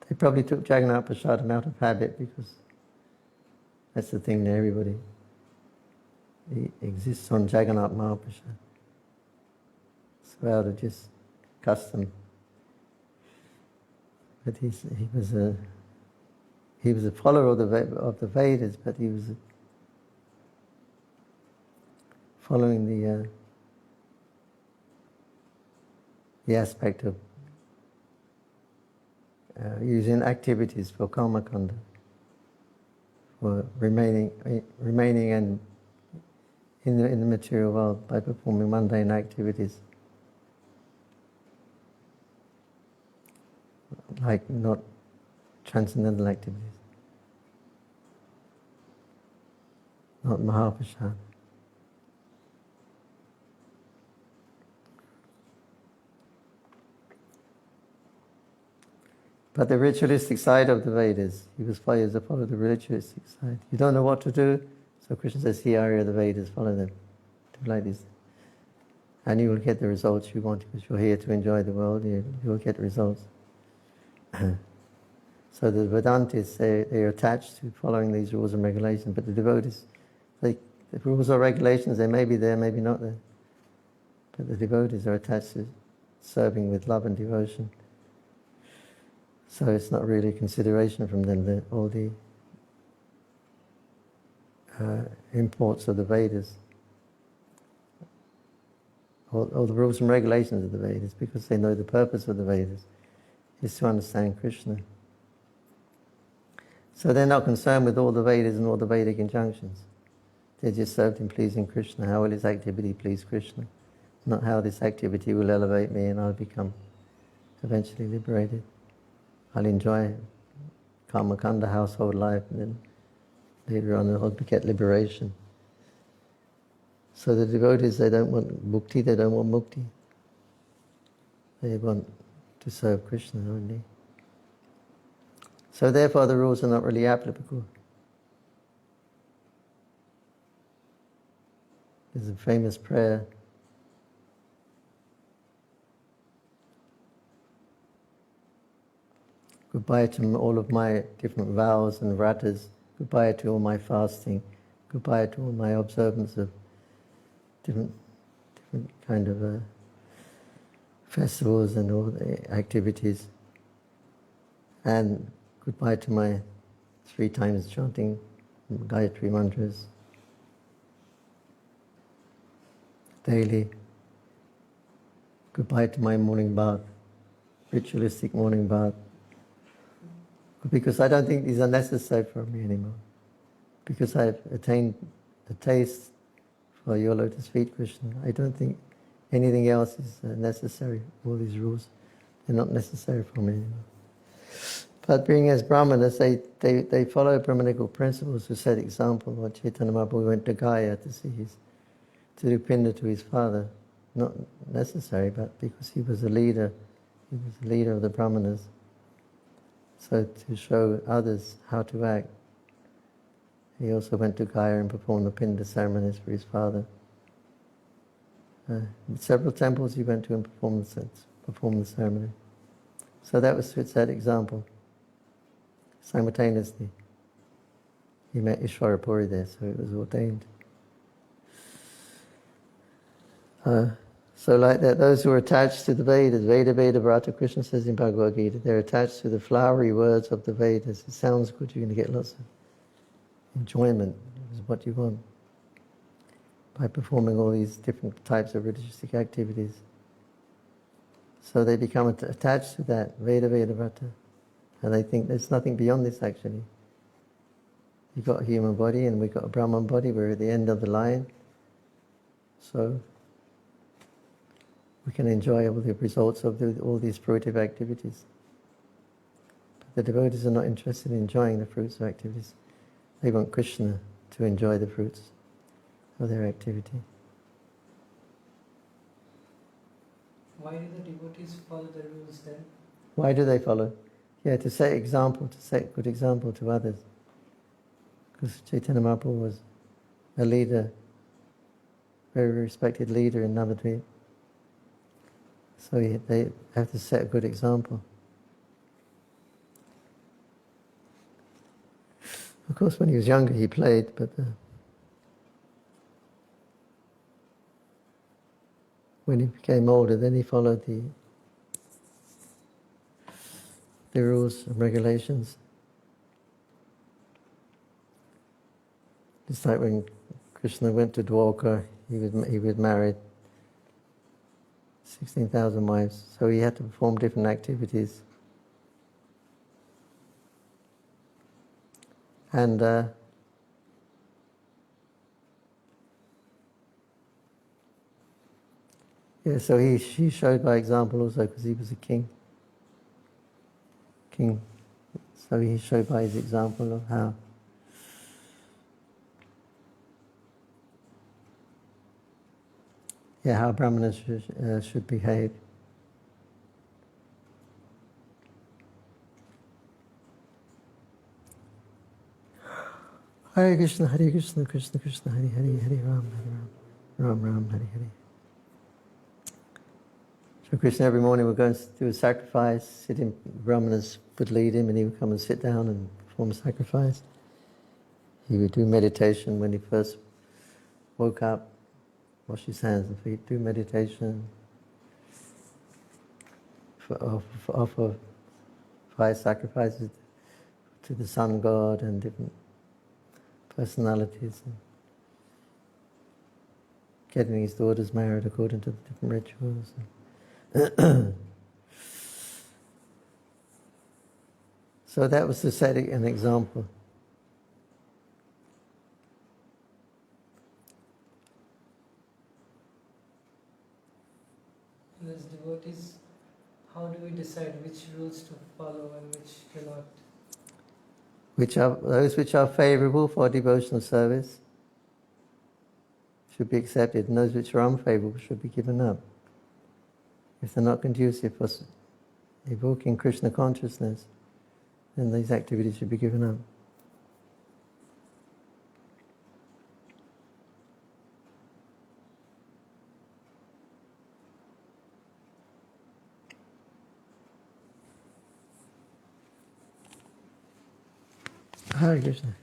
They probably took Jagannath Prasadam out of habit because that's the thing that everybody exists on Jagannath Mahaprasad. So out of just custom. But he was a follower of the Vedas, but he was following the aspect of using activities for karma kanda, for remaining and in the material world by performing mundane activities, like not transcendental activities, not Mahaprasad. But the ritualistic side of the Vedas, he was followed the ritualistic side. You don't know what to do, so Krishna says, here are the Vedas, follow them. Do like this. And you will get the results you want, because you're here to enjoy the world, you will get results. So the Vedantis, they're attached to following these rules and regulations, but the devotees, the rules or regulations, they may be there, maybe not there. But the devotees are attached to serving with love and devotion. So it's not really a consideration from them, all the imports of the Vedas, all the rules and regulations of the Vedas, because they know the purpose of the Vedas is to understand Krishna. So they're not concerned with all the Vedas and all the Vedic injunctions. They're just served in pleasing Krishna. How will this activity please Krishna? Not how this activity will elevate me and I'll become eventually liberated. I'll enjoy karma kanda, household life, and then later on I'll get liberation. So the devotees, they don't want bhukti, they don't want mukti. They want to serve Krishna only. So therefore the rules are not really applicable. There's a famous prayer. Goodbye to all of my different vows and vratas. Goodbye to all my fasting. Goodbye to all my observance of different kind of festivals and all the activities. And goodbye to my 3 times chanting Gayatri mantras daily. Goodbye to my morning bath, ritualistic morning bath. Because I don't think these are necessary for me anymore. Because I've attained a taste for your lotus feet, Krishna. I don't think anything else is necessary. All these rules, they're not necessary for me anymore. But being as Brahmanas, they follow Brahmanical principles to set example. What Caitanya Mahaprabhu went to Gaya to do pinda to his father. Not necessary, but because he was a leader of the Brahmanas. So to show others how to act, he also went to Gaya and performed the pinda ceremonies for his father. Several temples he went to and performed the ceremony. So that was to set example. Simultaneously, he met Ishwarapuri there, so it was ordained. So like that, those who are attached to the Vedas, Veda Bharata, Krishna says in Bhagavad Gita, they're attached to the flowery words of the Vedas. It sounds good, you're going to get lots of enjoyment, is what you want, by performing all these different types of ritualistic activities. So they become attached to that, Veda Bharata, and they think there's nothing beyond this actually. You've got a human body and we've got a Brahman body, we're at the end of the line. So we can enjoy all the results of all these fruitive activities. But the devotees are not interested in enjoying the fruits of activities. They want Krishna to enjoy the fruits of their activity. Why do the devotees follow the rules then? Why do they follow? Yeah, to set good example to others. Because Caitanya Mahaprabhu was a leader, very respected leader in Navadvip. So they have to set a good example. Of course, when he was younger, he played, but when he became older, then he followed the rules and regulations. Just like when Krishna went to Dwarka, he was married 16,000 wives, so he had to perform different activities. And so he showed by example also, because he was a king. So he showed by his example of how brahmanas should behave. Hare Krishna, Krishna Krishna, Hare Hare, Hare Ram, Ram Ram, Hare Hare. So Krishna every morning would go and do a sacrifice, sitting, brahmanas would lead him and he would come and sit down and perform a sacrifice. He would do meditation when he first woke up, wash his hands and feet, do meditation, offer fire sacrifices to the sun god and different personalities, and getting his daughters married according to the different rituals. So that was to set an example. As devotees, how do we decide which rules to follow and which to not? Those which are favourable for devotional service should be accepted, and those which are unfavourable should be given up. If they're not conducive for evoking Krishna consciousness, then these activities should be given up. Hare Krishna.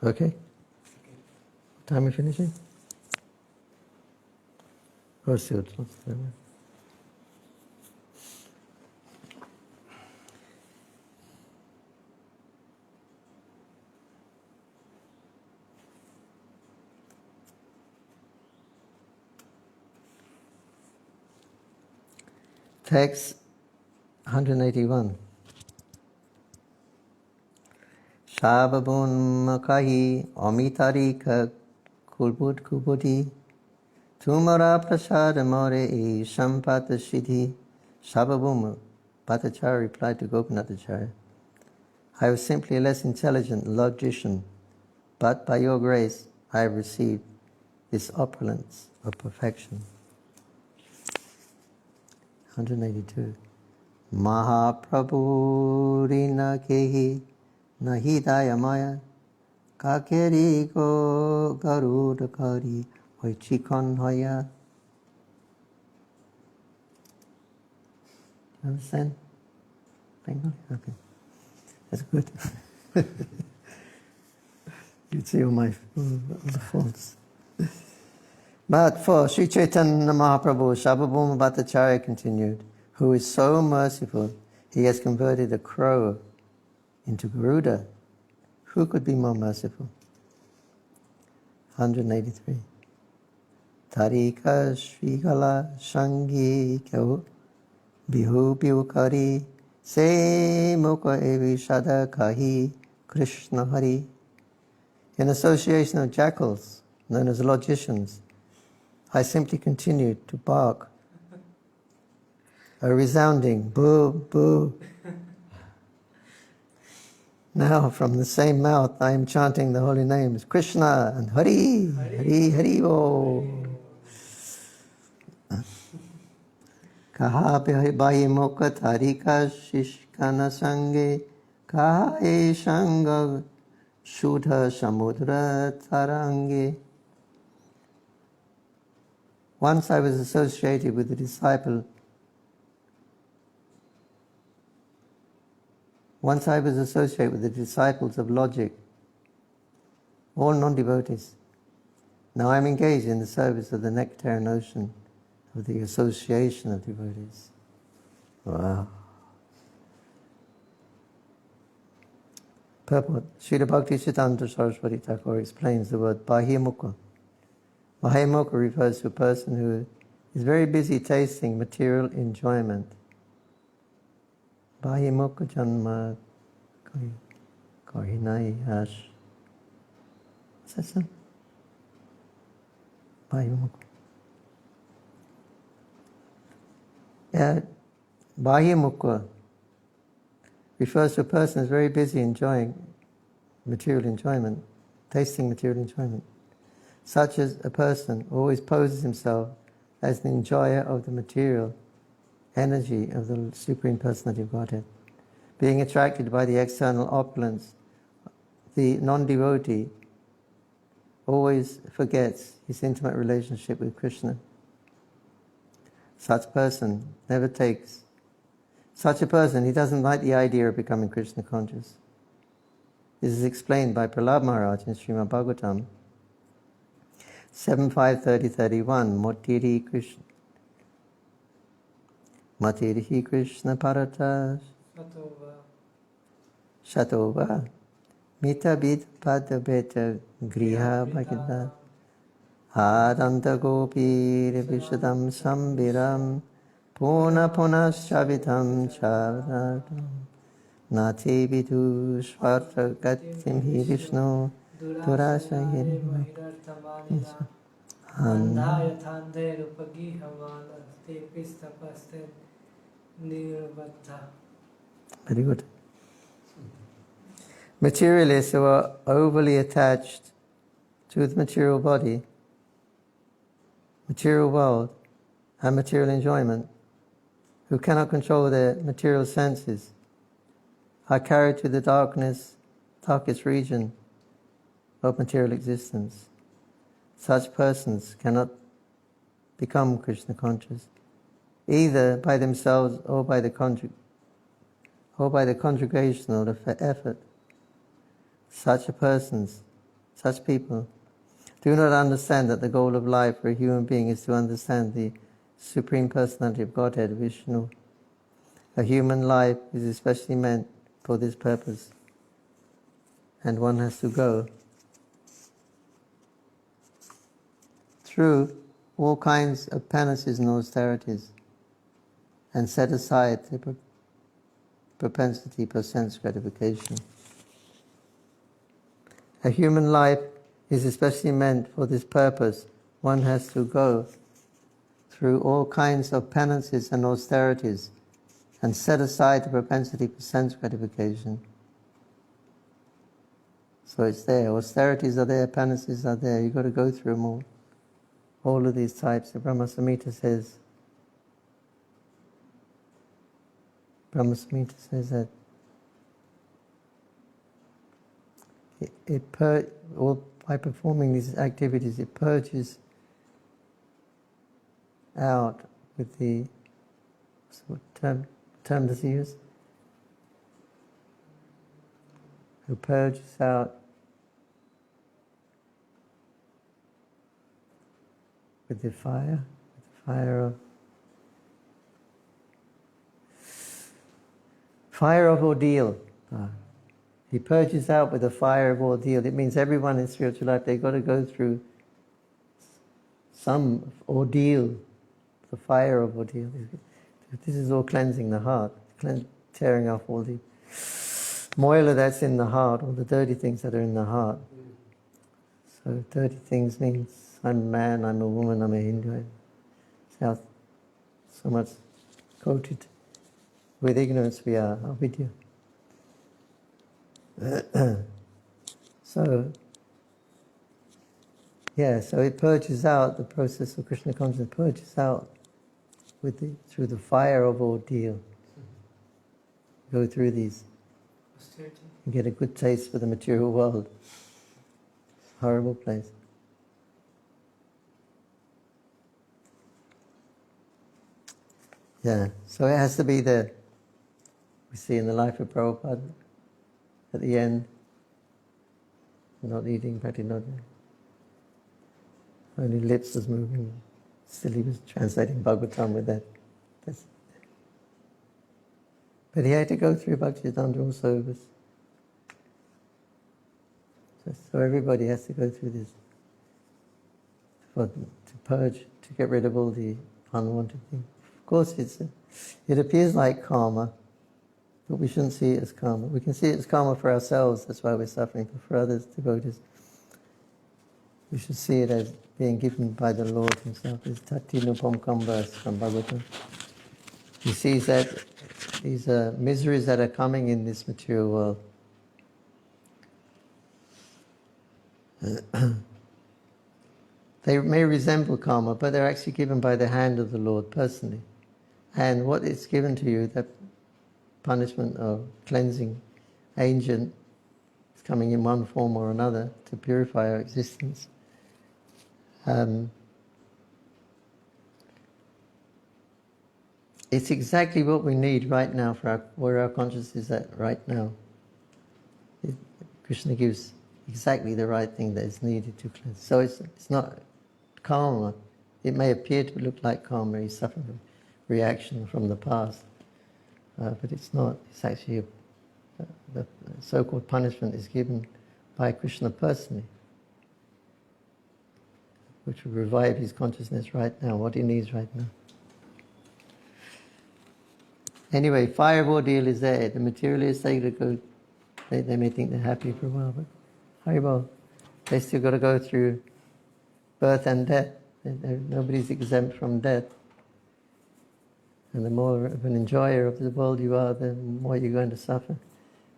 Okay? What time are we finishing? Oh, still. Text 181. Shababun makahi amitarika kulbud kubudi tumara prasada more e shampata siddhi. Shababum Bhattacharya replied to Gopinathacharya, I was simply a less intelligent logician, but by your grace I have received this opulence of perfection. 182. Mahaprabhu rina kehi nahidaya maya kakeri go garuda kari hoichikon hoya. Understand? Bengali? Okay. That's good. You'd see all the faults. But for Sri Chaitanya Mahaprabhu, Shababhuma Bhattacharya continued, who is so merciful, he has converted a crow into Garuda. Who could be more merciful? 183. Tarika Shrigala Shangi Kyo Bihu Biukari Se Mukha Evi Shada Kahi Krishna Hari. In association of jackals, known as logicians, I simply continued to bark a resounding boo, boo. Now from the same mouth I am chanting the holy names Krishna and Hari, Hari, Hari Bo. Kaha bahi mukha tarika shishkana sange kaha e shanga shudha samudra tarange. Once I was associated with the disciples of logic, all non-devotees. Now I'm engaged in the service of the nectarian ocean of the association of devotees. Wow. Purport. Srila Bhaktisiddhanta Saraswati Thakur explains the word Bahimukha. Bahimukha refers to a person who is very busy tasting material enjoyment. Bahimukha janma kahinai yash. What's that son? Bahimukha. Yeah, Bahimukha refers to a person who is very busy enjoying material enjoyment, tasting material enjoyment. Such as a person always poses himself as an enjoyer of the material energy of the Supreme Personality of Godhead. Being attracted by the external opulence, the non-devotee always forgets his intimate relationship with Krishna. Such a person, he doesn't like the idea of becoming Krishna conscious. This is explained by Prahlad Maharaj in Srimad Bhagavatam 7.5.30.31. Matirihi Krishna Parata Shatova Mitabit Padabeta Griha Bhagavad Adanta Gopi Vishadam Sambiram Puna Punaschavitam Chavadam Nati Vidu Shvarta Gatim Hi Vishnu Durasayini Very good. Materialists who are overly attached to the material body, material world, and material enjoyment, who cannot control their material senses, are carried to the darkest region of material existence. Such persons cannot become Krishna conscious, either by themselves or by the congregational effort. Such people do not understand that the goal of life for a human being is to understand the Supreme Personality of Godhead, Vishnu. A human life is especially meant for this purpose, and one has to go through all kinds of penances and austerities and set aside the propensity for sense gratification. A human life is especially meant for this purpose. One has to go through all kinds of penances and austerities and set aside the propensity for sense gratification. So it's there. Austerities are there, penances are there. You've got to go through them all. All of these types. The Brahma Samhita says that by performing these activities, it purges out with the, what term does he use? Who purges out with the fire of ordeal. He purges out with the fire of ordeal. It means everyone in spiritual life, they've got to go through some ordeal, the fire of ordeal. This is all cleansing the heart, tearing off all the moila that's in the heart, all the dirty things that are in the heart. So dirty things means I'm a man, I'm a woman, I'm a Hindu. So much coated with ignorance we are, avidya. So it purges out, the process of Krishna consciousness purges out through the fire of ordeal. Go through these. You get a good taste for the material world. Horrible place. Yeah, so it has to be there. We see in the life of Prabhupada, at the end, not eating, practically not. Only lips was moving. Still he was translating Bhagavatam with that. But he had to go through Bhakti-Dandral service. So everybody has to go through this to purge, to get rid of all the unwanted things. Of course, it appears like karma, but we shouldn't see it as karma. We can see it as karma for ourselves, that's why we're suffering, but for others, devotees, we should see it as being given by the Lord Himself. It's Tati Nupam verse from Bhagavatam. He sees that these miseries that are coming in this material world, they may resemble karma, but they're actually given by the hand of the Lord personally. And what is given to you, that punishment or cleansing agent, is coming in one form or another to purify our existence. It's exactly what we need right now for where our consciousness is at right now. Krishna gives exactly the right thing that is needed to cleanse. So it's not karma. It may appear to look like karma. He's suffering from reaction from the past, but it's not. It's actually the so-called punishment is given by Krishna personally, which will revive his consciousness right now, what he needs right now. Anyway, fire of ordeal is there. The materialists, they may think they're happy for a while, but Haribol, they still got to go through birth and death. Nobody's exempt from death. And the more of an enjoyer of the world you are, the more you're going to suffer.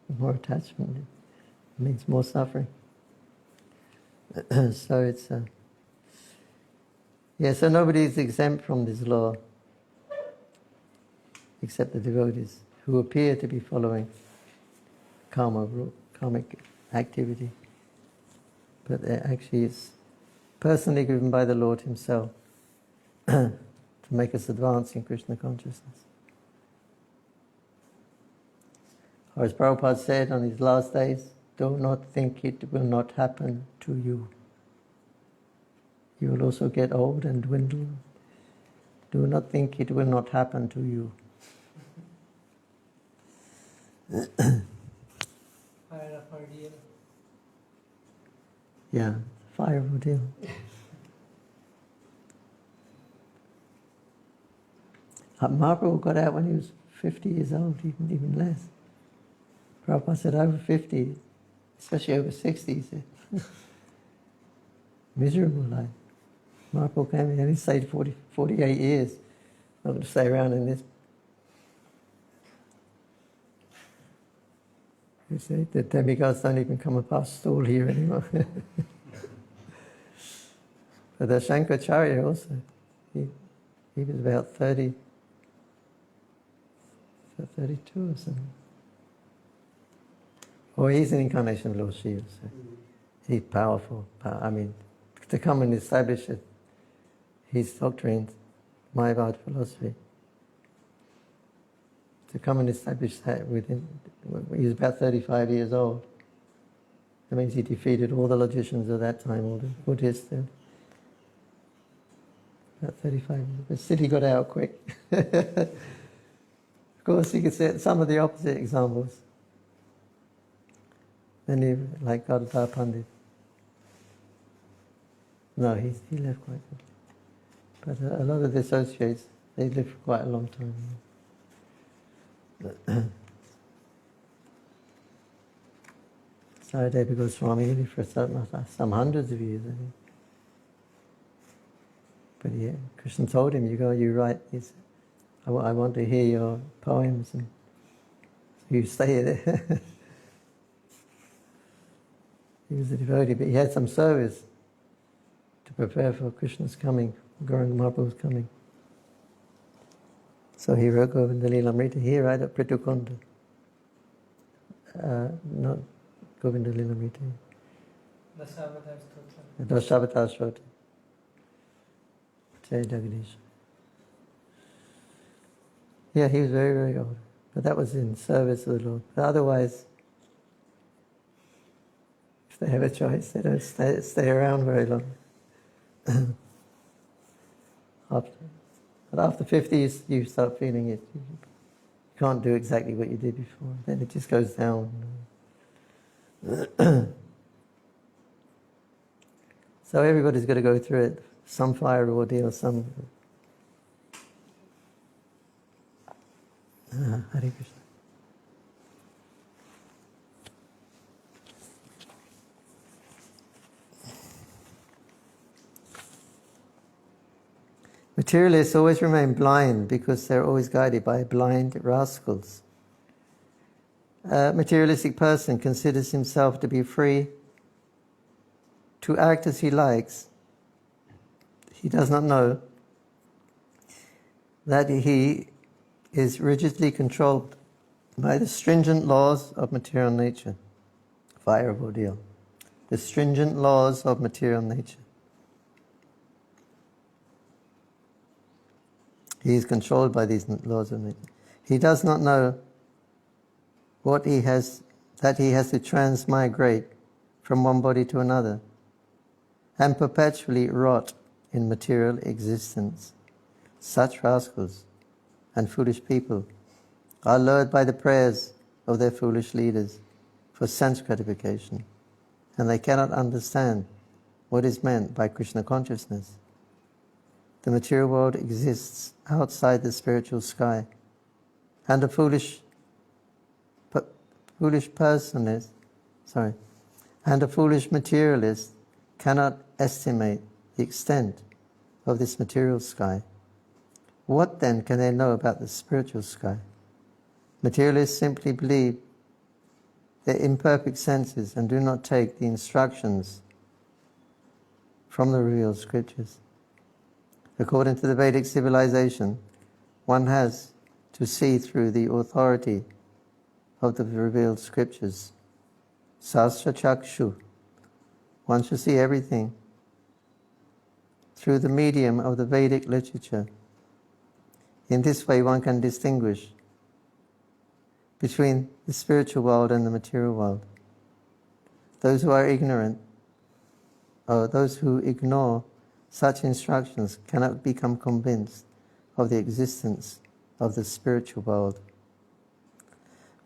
The more attachment, it means more suffering. So it's... so nobody is exempt from this law, except the devotees who appear to be following karmic activity. But actually it's personally given by the Lord Himself to make us advance in Krishna consciousness. Or as Prabhupada said on his last days, do not think it will not happen to you. You will also get old and dwindle. Do not think it will not happen to you. Fire of ordeal. Yeah, fire of ordeal. Mahaprabhu got out when he was 50 years old, even less. Prabhupada said over 50, especially over 60, he said. Miserable life. Mahaprabhu came in and he stayed 48 years. Not going to stay around in this. You see, the demigods don't even come past stall here anymore. But the Shankaracharya also, he was about 32 or something. Or he's an incarnation of Lord Shiva, so he's powerful. I mean, to come and establish his doctrines, Mayavad philosophy, to come and establish that within, he was about 35 years old. That means he defeated all the logicians of that time, all the Buddhists. About 35 years. But still he got out quick. Of course, you could say some of the opposite examples. Then he, like Gadadhar Pandit. No, he left quite quickly. But a lot of the associates, they lived for quite a long time. Saradeva Goswami lived for some hundreds of years, I think. But Krishna told him, you write, I want to hear your poems, and so you stay there. He was a devotee, but he had some service to prepare for Krishna's coming, Gauranga Mahaprabhu's coming. So he wrote Govinda Lilamrita. He wrote up Pritukonda. Not Govinda Lilamrita. Dasavatar Stotra. Dasavatar Stotra. Jai Jagadish. Yeah, he was very, very old. But that was in service of the Lord. But otherwise, if they have a choice, they don't stay around very long. After 50, you start feeling it. You can't do exactly what you did before. Then it just goes down. So everybody's got to go through it. Some fire ordeal, some... Hare Krishna. Materialists always remain blind because they're always guided by blind rascals. A materialistic person considers himself to be free to act as he likes. He does not know that he is rigidly controlled by the stringent laws of material nature. Fire of ordeal. The stringent laws of material nature. He is controlled by these laws of nature. He does not know that he has to transmigrate from one body to another and perpetually rot in material existence. Such rascals and foolish people are lured by the prayers of their foolish leaders for sense gratification, and they cannot understand what is meant by Krishna consciousness. The material world exists outside the spiritual sky, and a foolish materialist cannot estimate the extent of this material sky. What then can they know about the spiritual sky? Materialists simply believe their imperfect senses and do not take the instructions from the revealed scriptures. According to the Vedic civilization, one has to see through the authority of the revealed scriptures. Sastra Chakshu. One should see everything through the medium of the Vedic literature. In this way one can distinguish between the spiritual world and the material world. Those who are ignorant, or those who ignore such instructions, cannot become convinced of the existence of the spiritual world.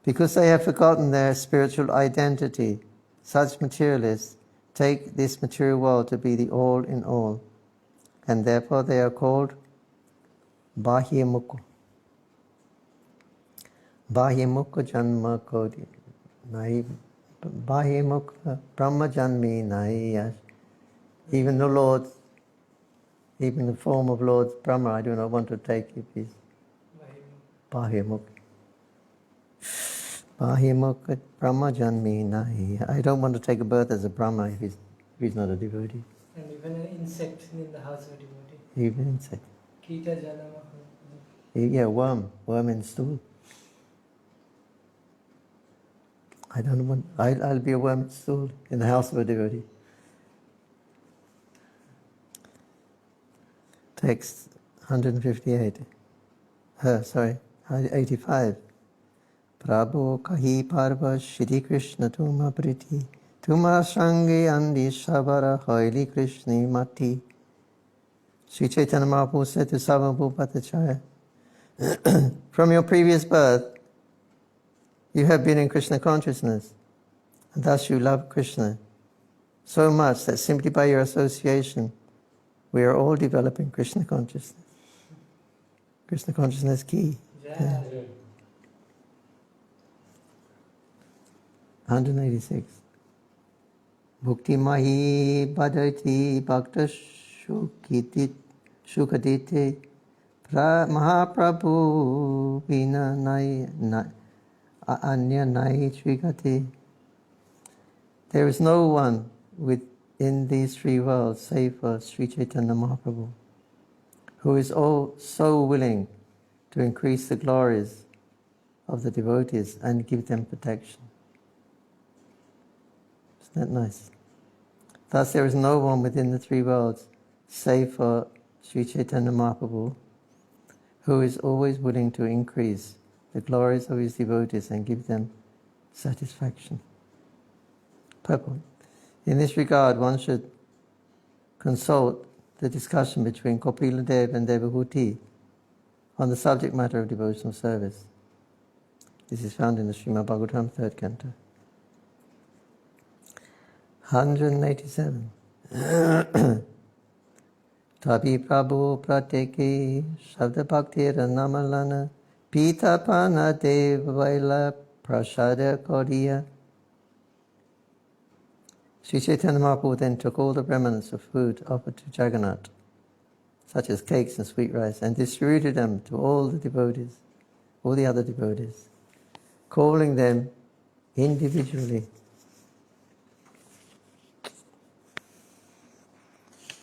Because they have forgotten their spiritual identity, such materialists take this material world to be the all in all, and therefore they are called Bahyamukha. Bahyamukha Janma Kodi. Bahyamukha Brahma Janmi Nai. Even the Lord, even the form of Lord Brahma, I do not want to take you, please. Bahyamukha. Bahyamukha Brahma Janmi Nai. I don't want to take a birth as a Brahma if he's not a devotee. And even an insect in the house of a devotee. Even insect. Kita Janama. Yeah, worm in stool. I don't want. I'll be a worm in stool in the house of a devotee. Text 158. 85. Prabhu kahi parva Shri Krishna tuma priti tuma sangi andi sabara hoili Krishni mati. Sri Chaitanya Mahaprabhu said to Sarvabhauma Bhattacharya, from your previous birth, you have been in Krishna consciousness, and thus you love Krishna so much that simply by your association, we are all developing Krishna consciousness. Krishna consciousness key. Yeah. 186. Bhukti mahi badati bhakta shukadite Mahaprabhu vina anya nai trigati. There is no one within these three worlds save for Sri Chaitanya Mahaprabhu, who is so willing to increase the glories of the devotees and give them protection. Isn't that nice? Thus there is no one within the three worlds save for Sri Chaitanya Mahaprabhu, who is always willing to increase the glories of his devotees and give them satisfaction. Purport. In this regard, one should consult the discussion between Kapila Dev and Devahuti on the subject matter of devotional service. This is found in the Srimad Bhagavatam, 3rd canto. 187. Tabi Prabhu Prateki Shabda Bhaktira Namalana Pita Pana Devaila Prasada Kodiya. Sri Chaitanya Mahaprabhu then took all the remnants of food offered to Jagannath, such as cakes and sweet rice, and distributed them to all the devotees, all the other devotees, calling them individually.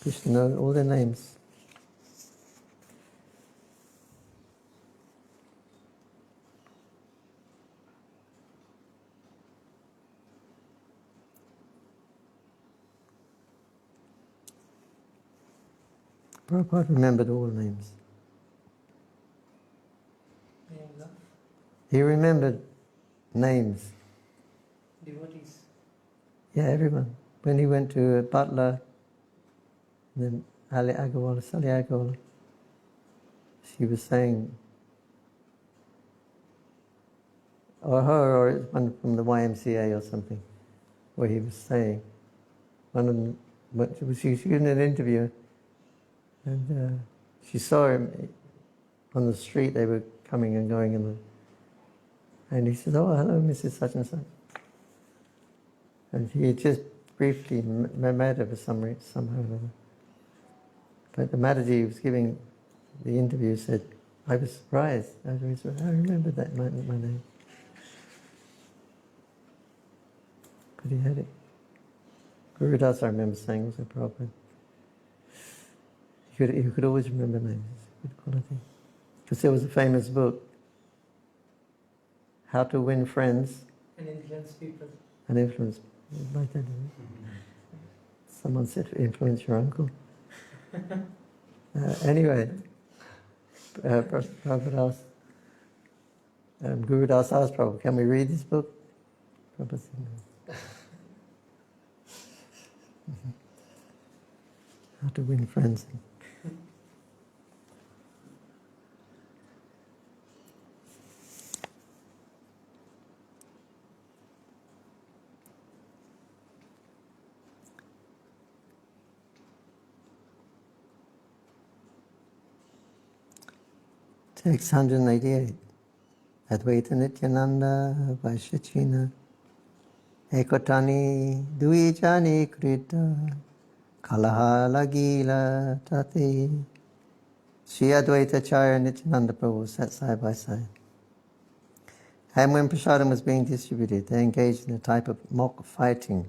Krishna knows all their names. Prabhupada remembered all names. He remembered names. Devotees. Yeah, everyone. When he went to Butler, then Ali Agarwal, Sally Agarwal, she was saying, or her, or one from the YMCA or something, where he was saying, one of them, she was giving an interview, and she saw him on the street. They were coming and going, and he said, "Oh, hello, Mrs. Such and Such." And he had just briefly met her for somehow or other. But the Mataji who was giving the interview said, "I was surprised. I remembered that my name." But he had it. Guru Das, I remember saying, was a problem. You could always remember names. It's a good quality. Because there was a famous book, How to Win Friends And influence people. and Influence. Like that. Someone said, influence your uncle. Anyway, Prabhupada asked, Guru Das asked Prabhupada, "Can we read this book?" Prabhupada said, "No." How to Win Friends. Text 188. Advaita Nityananda Vaishachina Ekotani Duijani Krita Kalahala Gila Tati. Sri Advaita Acharya and Nityananda Prabhu sat side by side. And when prasadam was being distributed, they engaged in a type of mock fighting.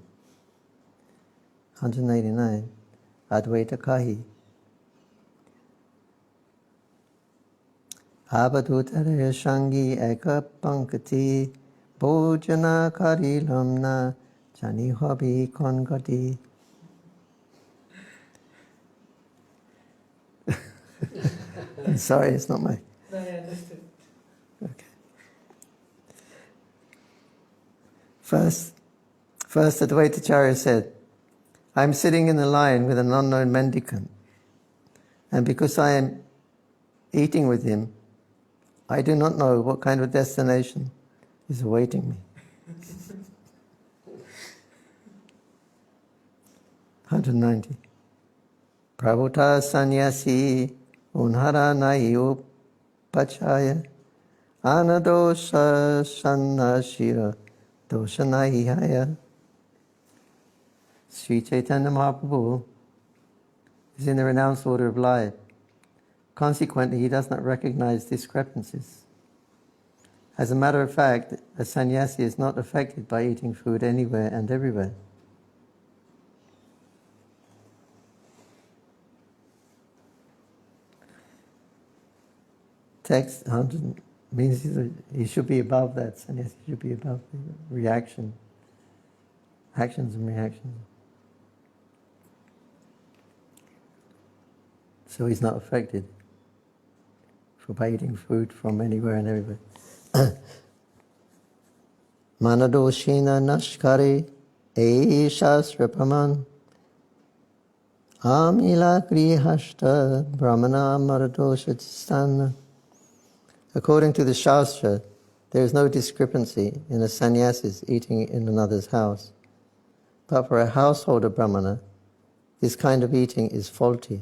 189. Advaita Kahi. Abadutare Shangi Eka Pankati Bhojana Karilamna Jani Hobi Kongati. I'm sorry, it's not my... No, I understood. Okay. First Advaita Acharya said, "I'm sitting in the line with an unknown mendicant, and because I am eating with him, I do not know what kind of destination is awaiting me." 190. Prabhuta sannyasi unhara nahi upachaya anadosha sannashira dosha nahi haya. Sri Chaitanya Mahaprabhu is in the renounced order of life. Consequently, he does not recognize discrepancies. As a matter of fact, a sannyasi is not affected by eating food anywhere and everywhere. Text 100 means he should be above that. Sannyasi should be above the reaction, actions and reactions. So he's not affected by eating food from anywhere and everywhere. Manadoshina nashkari eishasrapaman Amila grihashta brahmana maradoshatistana. According to the Shastra, there is no discrepancy in a sannyasis eating in another's house. But for a householder brahmana, this kind of eating is faulty.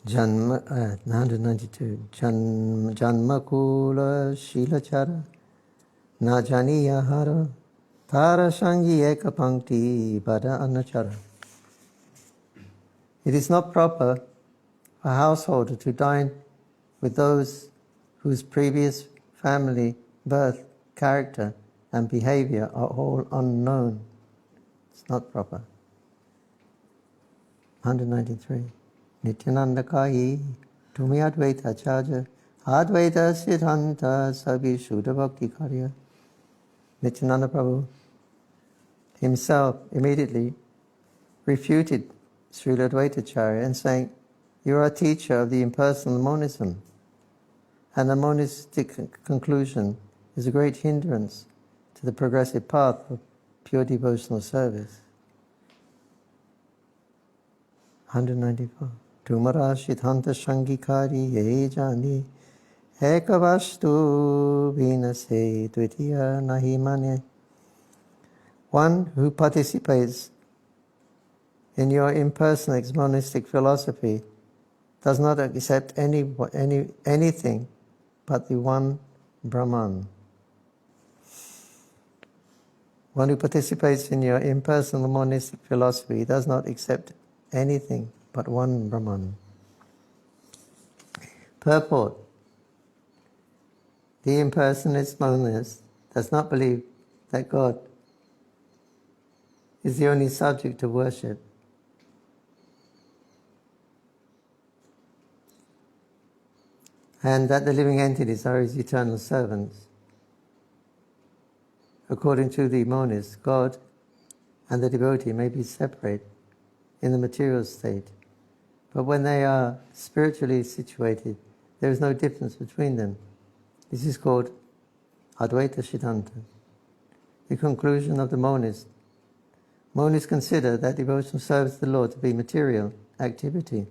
Janma, 192. Janmakula shilachara najaniyahara tara shangi eka pankti bada anachara. It is not proper for a householder to dine with those whose previous family, birth, character and behavior are all unknown. It's not proper. 193. Nityananda Kai Tumi Advaita Acharya Advaita Siddhanta Sabi Shuddha Bhakti Karya. Nityananda Prabhu himself immediately refuted Srila Advaita Acharya and saying, "You are a teacher of the impersonal monism, and the monistic conclusion is a great hindrance to the progressive path of pure devotional service." 194. Tumara Siddhanta Shangikari Ye Jani Ekavastu Vinase Dvitiya Nahi Mane. One who participates in your impersonal monistic philosophy does not accept anything but the one Brahman. One who participates in your impersonal monistic philosophy does not accept anything but one Brahman. Purport. The impersonalist monist does not believe that God is the only subject of worship. And that the living entities are his eternal servants. According to the monist, God and the devotee may be separate in the material state, but when they are spiritually situated, there is no difference between them. This is called Advaita Siddhanta. The conclusion of the monist. Monists consider that devotional service to the Lord to be material activity.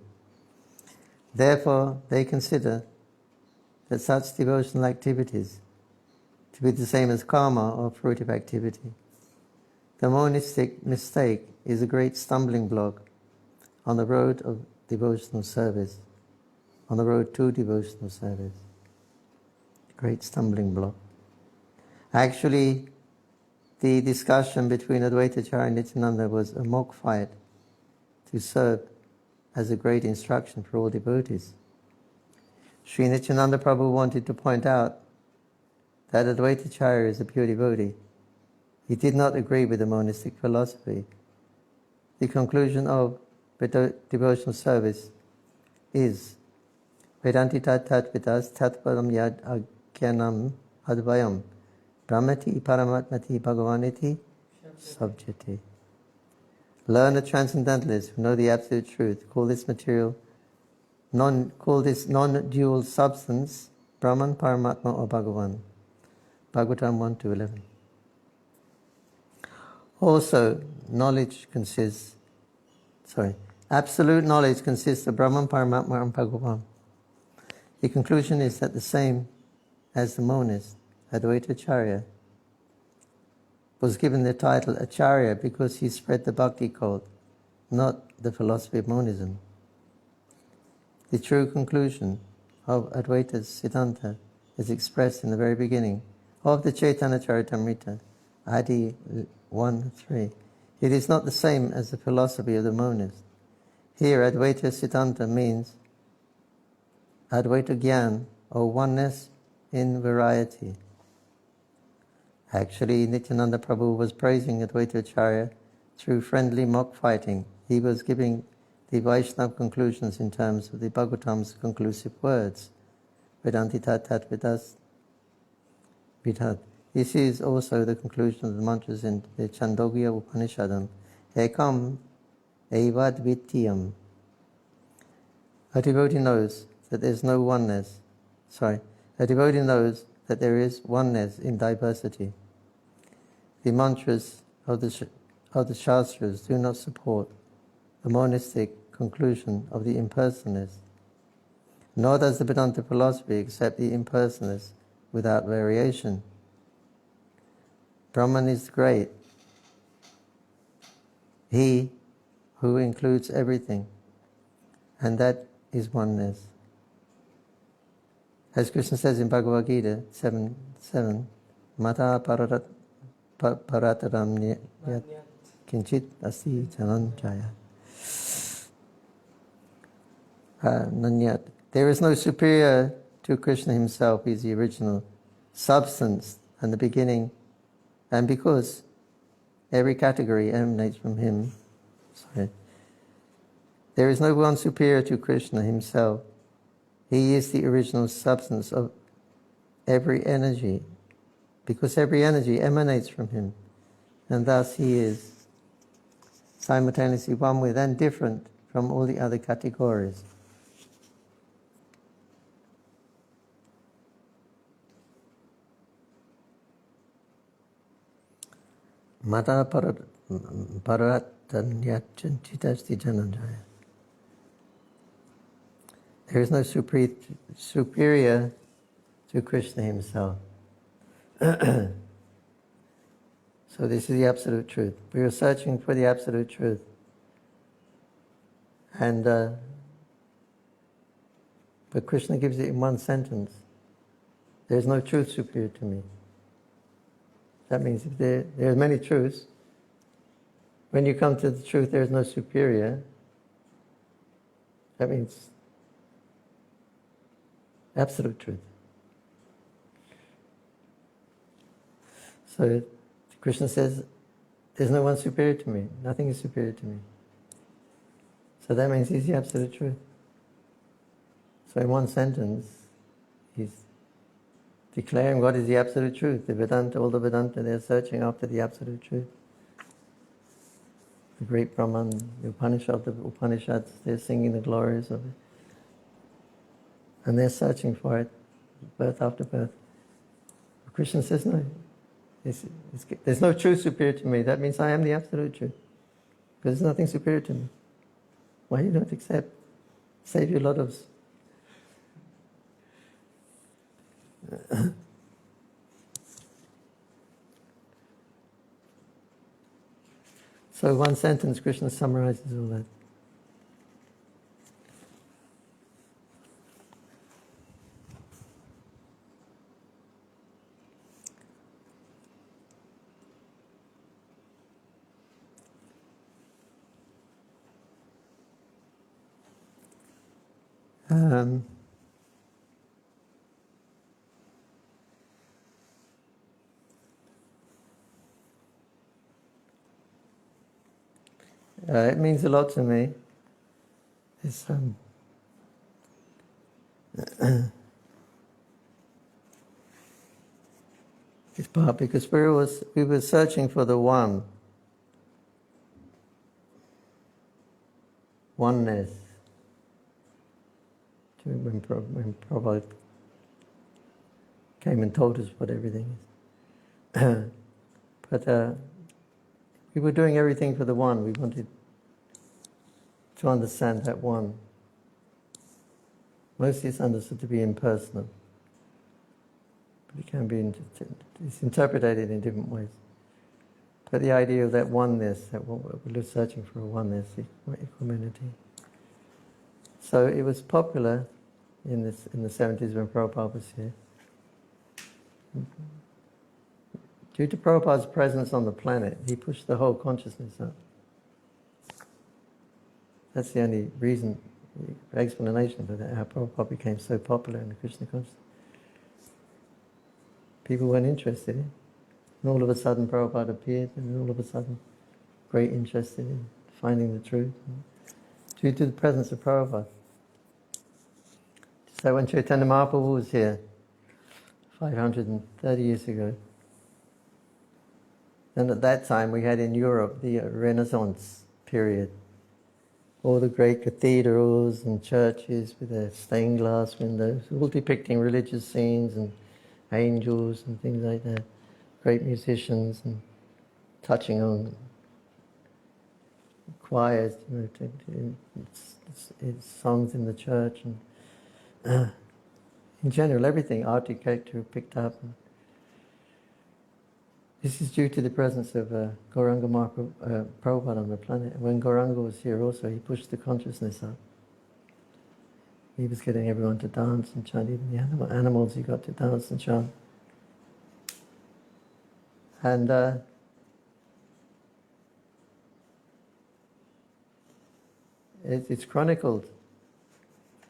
Therefore, they consider that such devotional activities to be the same as karma or fruitive activity. The monistic mistake is a great stumbling block on the road of devotional service, on the road to devotional service. Great stumbling block. Actually, the discussion between Advaita Acharya and Nityananda was a mock fight to serve as a great instruction for all devotees. Sri Nityananda Prabhu wanted to point out that Advaita Acharya is a pure devotee. He did not agree with the monistic philosophy. The conclusion of devotional service is Vedanti tat tatvitas tatpadam yad agyanam advayam brahmati paramatmati bhagavaniti sabjati. Learned transcendentalists who know the absolute truth call this non-dual substance Brahman, Paramatma or Bhagavan. Bhagavatam 1-11. Also, absolute knowledge consists of Brahman, Paramatma and Bhagavan. The conclusion is that the same as the monist, Advaita Acharya, was given the title Acharya because he spread the bhakti cult, not the philosophy of monism. The true conclusion of Advaita's Siddhanta is expressed in the very beginning of the Caitanya Caritamrita, Adi 1:3. It is not the same as the philosophy of the monist. Here, Advaita Siddhanta means Advaita Gyan, or oneness in variety. Actually, Nityananda Prabhu was praising Advaita Acharya through friendly mock fighting. He was giving the Vaishnava conclusions in terms of the Bhagavatam's conclusive words. Vedanti tat tat vidas vidhat. This is also the conclusion of the mantras in the Chandogya Upanishadam. Ekam evad vityam A devotee knows that there is no oneness. A devotee knows that there is oneness in diversity. The mantras of the Shastras do not support the monistic conclusion of the impersonalist, nor does the Vedanta philosophy accept the impersonalist without variation. Brahman is great, he who includes everything, and that is oneness. As Krishna says in Bhagavad Gita 7:7, Mata parataram yat kinchit asti jananjaya. Nanyat. There is no superior to Krishna himself. He is the original substance and the beginning. And because every category emanates from him, there is no one superior to Krishna himself. He is the original substance of every energy, because every energy emanates from him. And thus he is simultaneously one with and different from all the other categories. Mata paratanyachanchitasti jananjaya. There is no superior to Krishna himself. So this is the absolute truth. We are searching for the absolute truth. And but Krishna gives it in one sentence. There is no truth superior to me. That means if there are many truths, when you come to the truth there is no superior, that means absolute truth. So Krishna says, there's no one superior to me. Nothing is superior to me. So that means he's the absolute truth. So in one sentence, he's declaring what is the absolute truth. The Vedanta, all the Vedanta, they're searching after the absolute truth. The great Brahman, the Upanishads, they're singing the glories of it. And they're searching for it, birth after birth. Krishna says, no, there's no truth superior to me. That means I am the absolute truth. Because there's nothing superior to me. Why you don't accept? Save you a lot of... So one sentence, Krishna summarizes all that. It means a lot to me. This this part, because we were searching for the oneness. When Prabhupada came and told us what everything is. But we were doing everything for the one. We wanted to understand that one. Mostly it's understood to be impersonal. But it can be, it's interpreted in different ways. But the idea of that oneness, that we're searching for a oneness, equanimity. So it was popular in the 70s when Prabhupada was here. Due to Prabhupada's presence on the planet, he pushed the whole consciousness up. That's the only reason, explanation for that, how Prabhupada became so popular in the Krishna consciousness. People weren't interested in. And all of a sudden Prabhupada appeared, and all of a sudden great interest in finding the truth. Due to the presence of Prabhupada. So when Caitanya Mahaprabhu was here 530 years ago, then at that time we had in Europe the Renaissance period. all the great cathedrals and churches with their stained glass windows, all depicting religious scenes and angels and things like that. Great musicians and touching on choirs, it's songs in the church, and in general everything, architecture picked up. This is due to the presence of Gauranga Prabhupada on the planet. When Gauranga was here also, he pushed the consciousness up. He was getting everyone to dance and chant, even the animals he got to dance and chant. And it's chronicled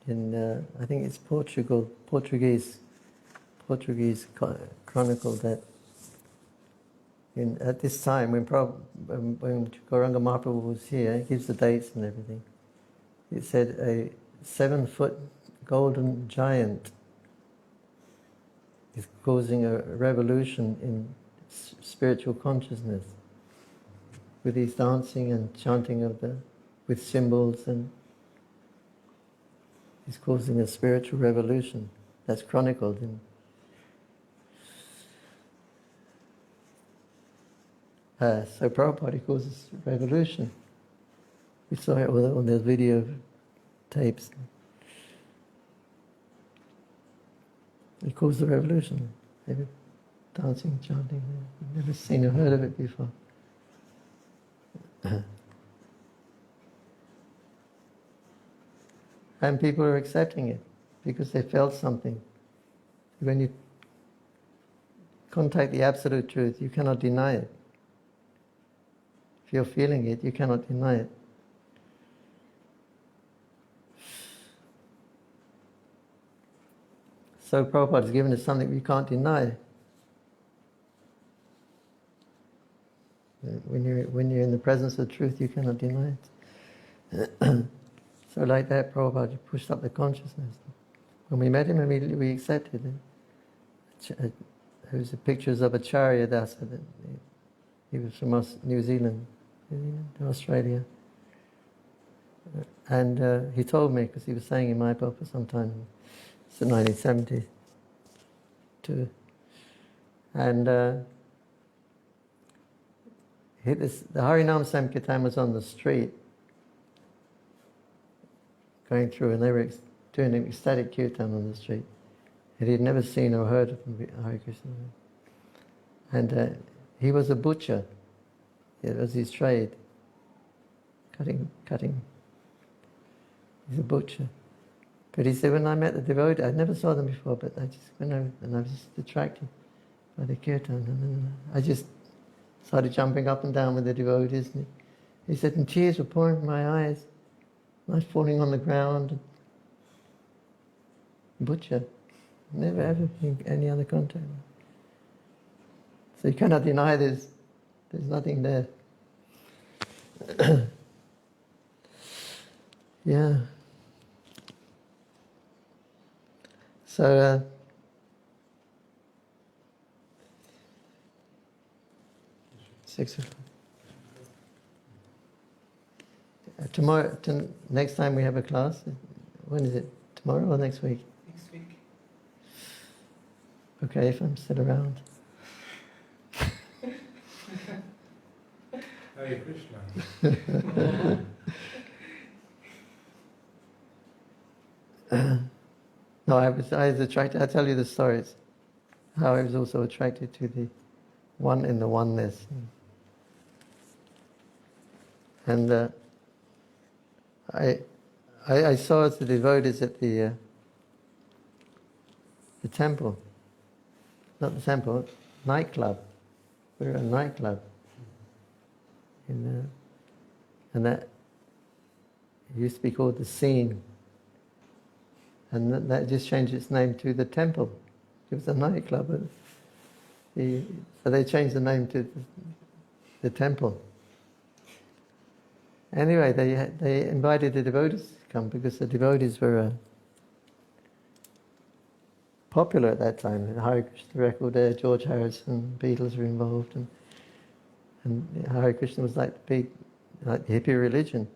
in, I think it's Portuguese chronicled that at this time when Gauranga Mahaprabhu was here, he gives the dates and everything. It said a 7-foot golden giant is causing a revolution in spiritual consciousness with his dancing and chanting with symbols, and he's causing a spiritual revolution. That's chronicled in. So Prabhupada causes revolution. We saw it on those video tapes. He caused the revolution. Maybe dancing, chanting. I've never seen or heard of it before. And people are accepting it because they felt something. When you contact the absolute truth, you cannot deny it. If you're feeling it, you cannot deny it. So Prabhupada has given us something we can't deny. When you're in the presence of truth, you cannot deny it. So like that, Prabhupada pushed up the consciousness. When we met him, immediately we accepted it. There was pictures of Acharya Dasa. He was from New Zealand, Australia. And he told me, because he was saying in Mayapur for some time, it's in 1972. And the Harinam Sankirtan was on the street, going through, and they were doing an ecstatic kirtan on the street. And he'd never seen or heard of Hare Krishna. And he was a butcher. It was his trade. Cutting. He's a butcher. But he said, when I met the devotee, I never saw them before, but I just went over and I was just attracted by the kirtan. And then I just started jumping up and down with the devotees. And he said, and tears were pouring from my eyes. I was falling on the ground. Butcher. Never ever been any other contact. So you cannot deny there's nothing there. Yeah. So $6 o'clock. Tomorrow, next time we have a class, when is it? Tomorrow or next week? Next week. Okay, if I'm still around. Hare Krishna. No, I was attracted. I'll tell you the stories. How I was also attracted to the one in the oneness. And I saw the devotees at the temple. Not the temple, nightclub. We were at a nightclub. And that used to be called the Scene. And that just changed its name to the temple. It was a nightclub. So they changed the name to the temple. Anyway, they invited the devotees to come because the devotees were popular at that time. The Hare Krishna record there, George Harrison, Beatles were involved, and Hare Krishna was like the hippie religion.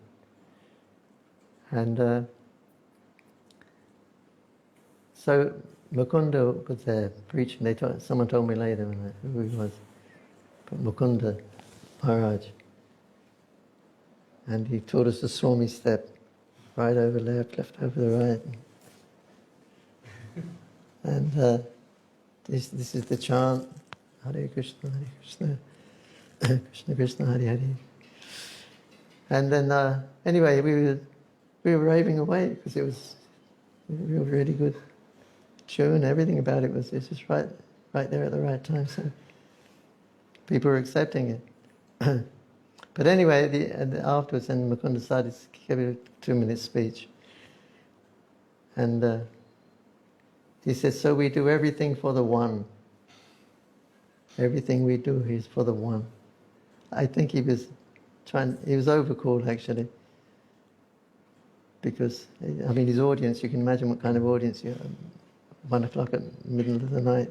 And so Mukunda was there preaching. Someone told me later who he was, but Mukunda Maharaj. And he taught us the Swami step, right over left, left over the right. And this is the chant, Hare Krishna, Krishna Krishna, Hare Hare. And then anyway, we were raving away because it was a really good tune. Everything about it was just right there at the right time. So people were accepting it. But anyway, afterwards, then Mukunda decided to give a 2-minute speech. And he said, so we do everything for the one. Everything we do is for the one. I think he was overcalled actually. Because, I mean, his audience, you can imagine what kind of audience you have. 1 o'clock at the middle of the night.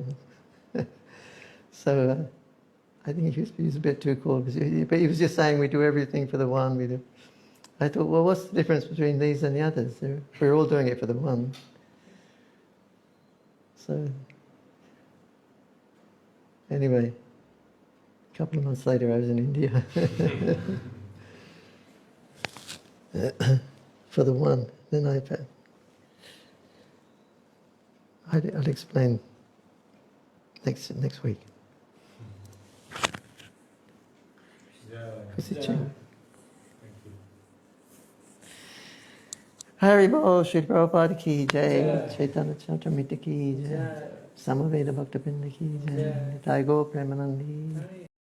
So I think he was a bit too cool. But he was just saying we do everything for the one. I thought, well, what's the difference between these and the others? We're all doing it for the one. So anyway, a couple of months later I was in India. For the one. Then I'll explain next week. Thank you. Hari Bol, Shri Prabhupada ki jai, Caitanya Caritamrita ki jai, Samaveda Bhakta Pinda ki jai, Nitai Gaur Premanandi.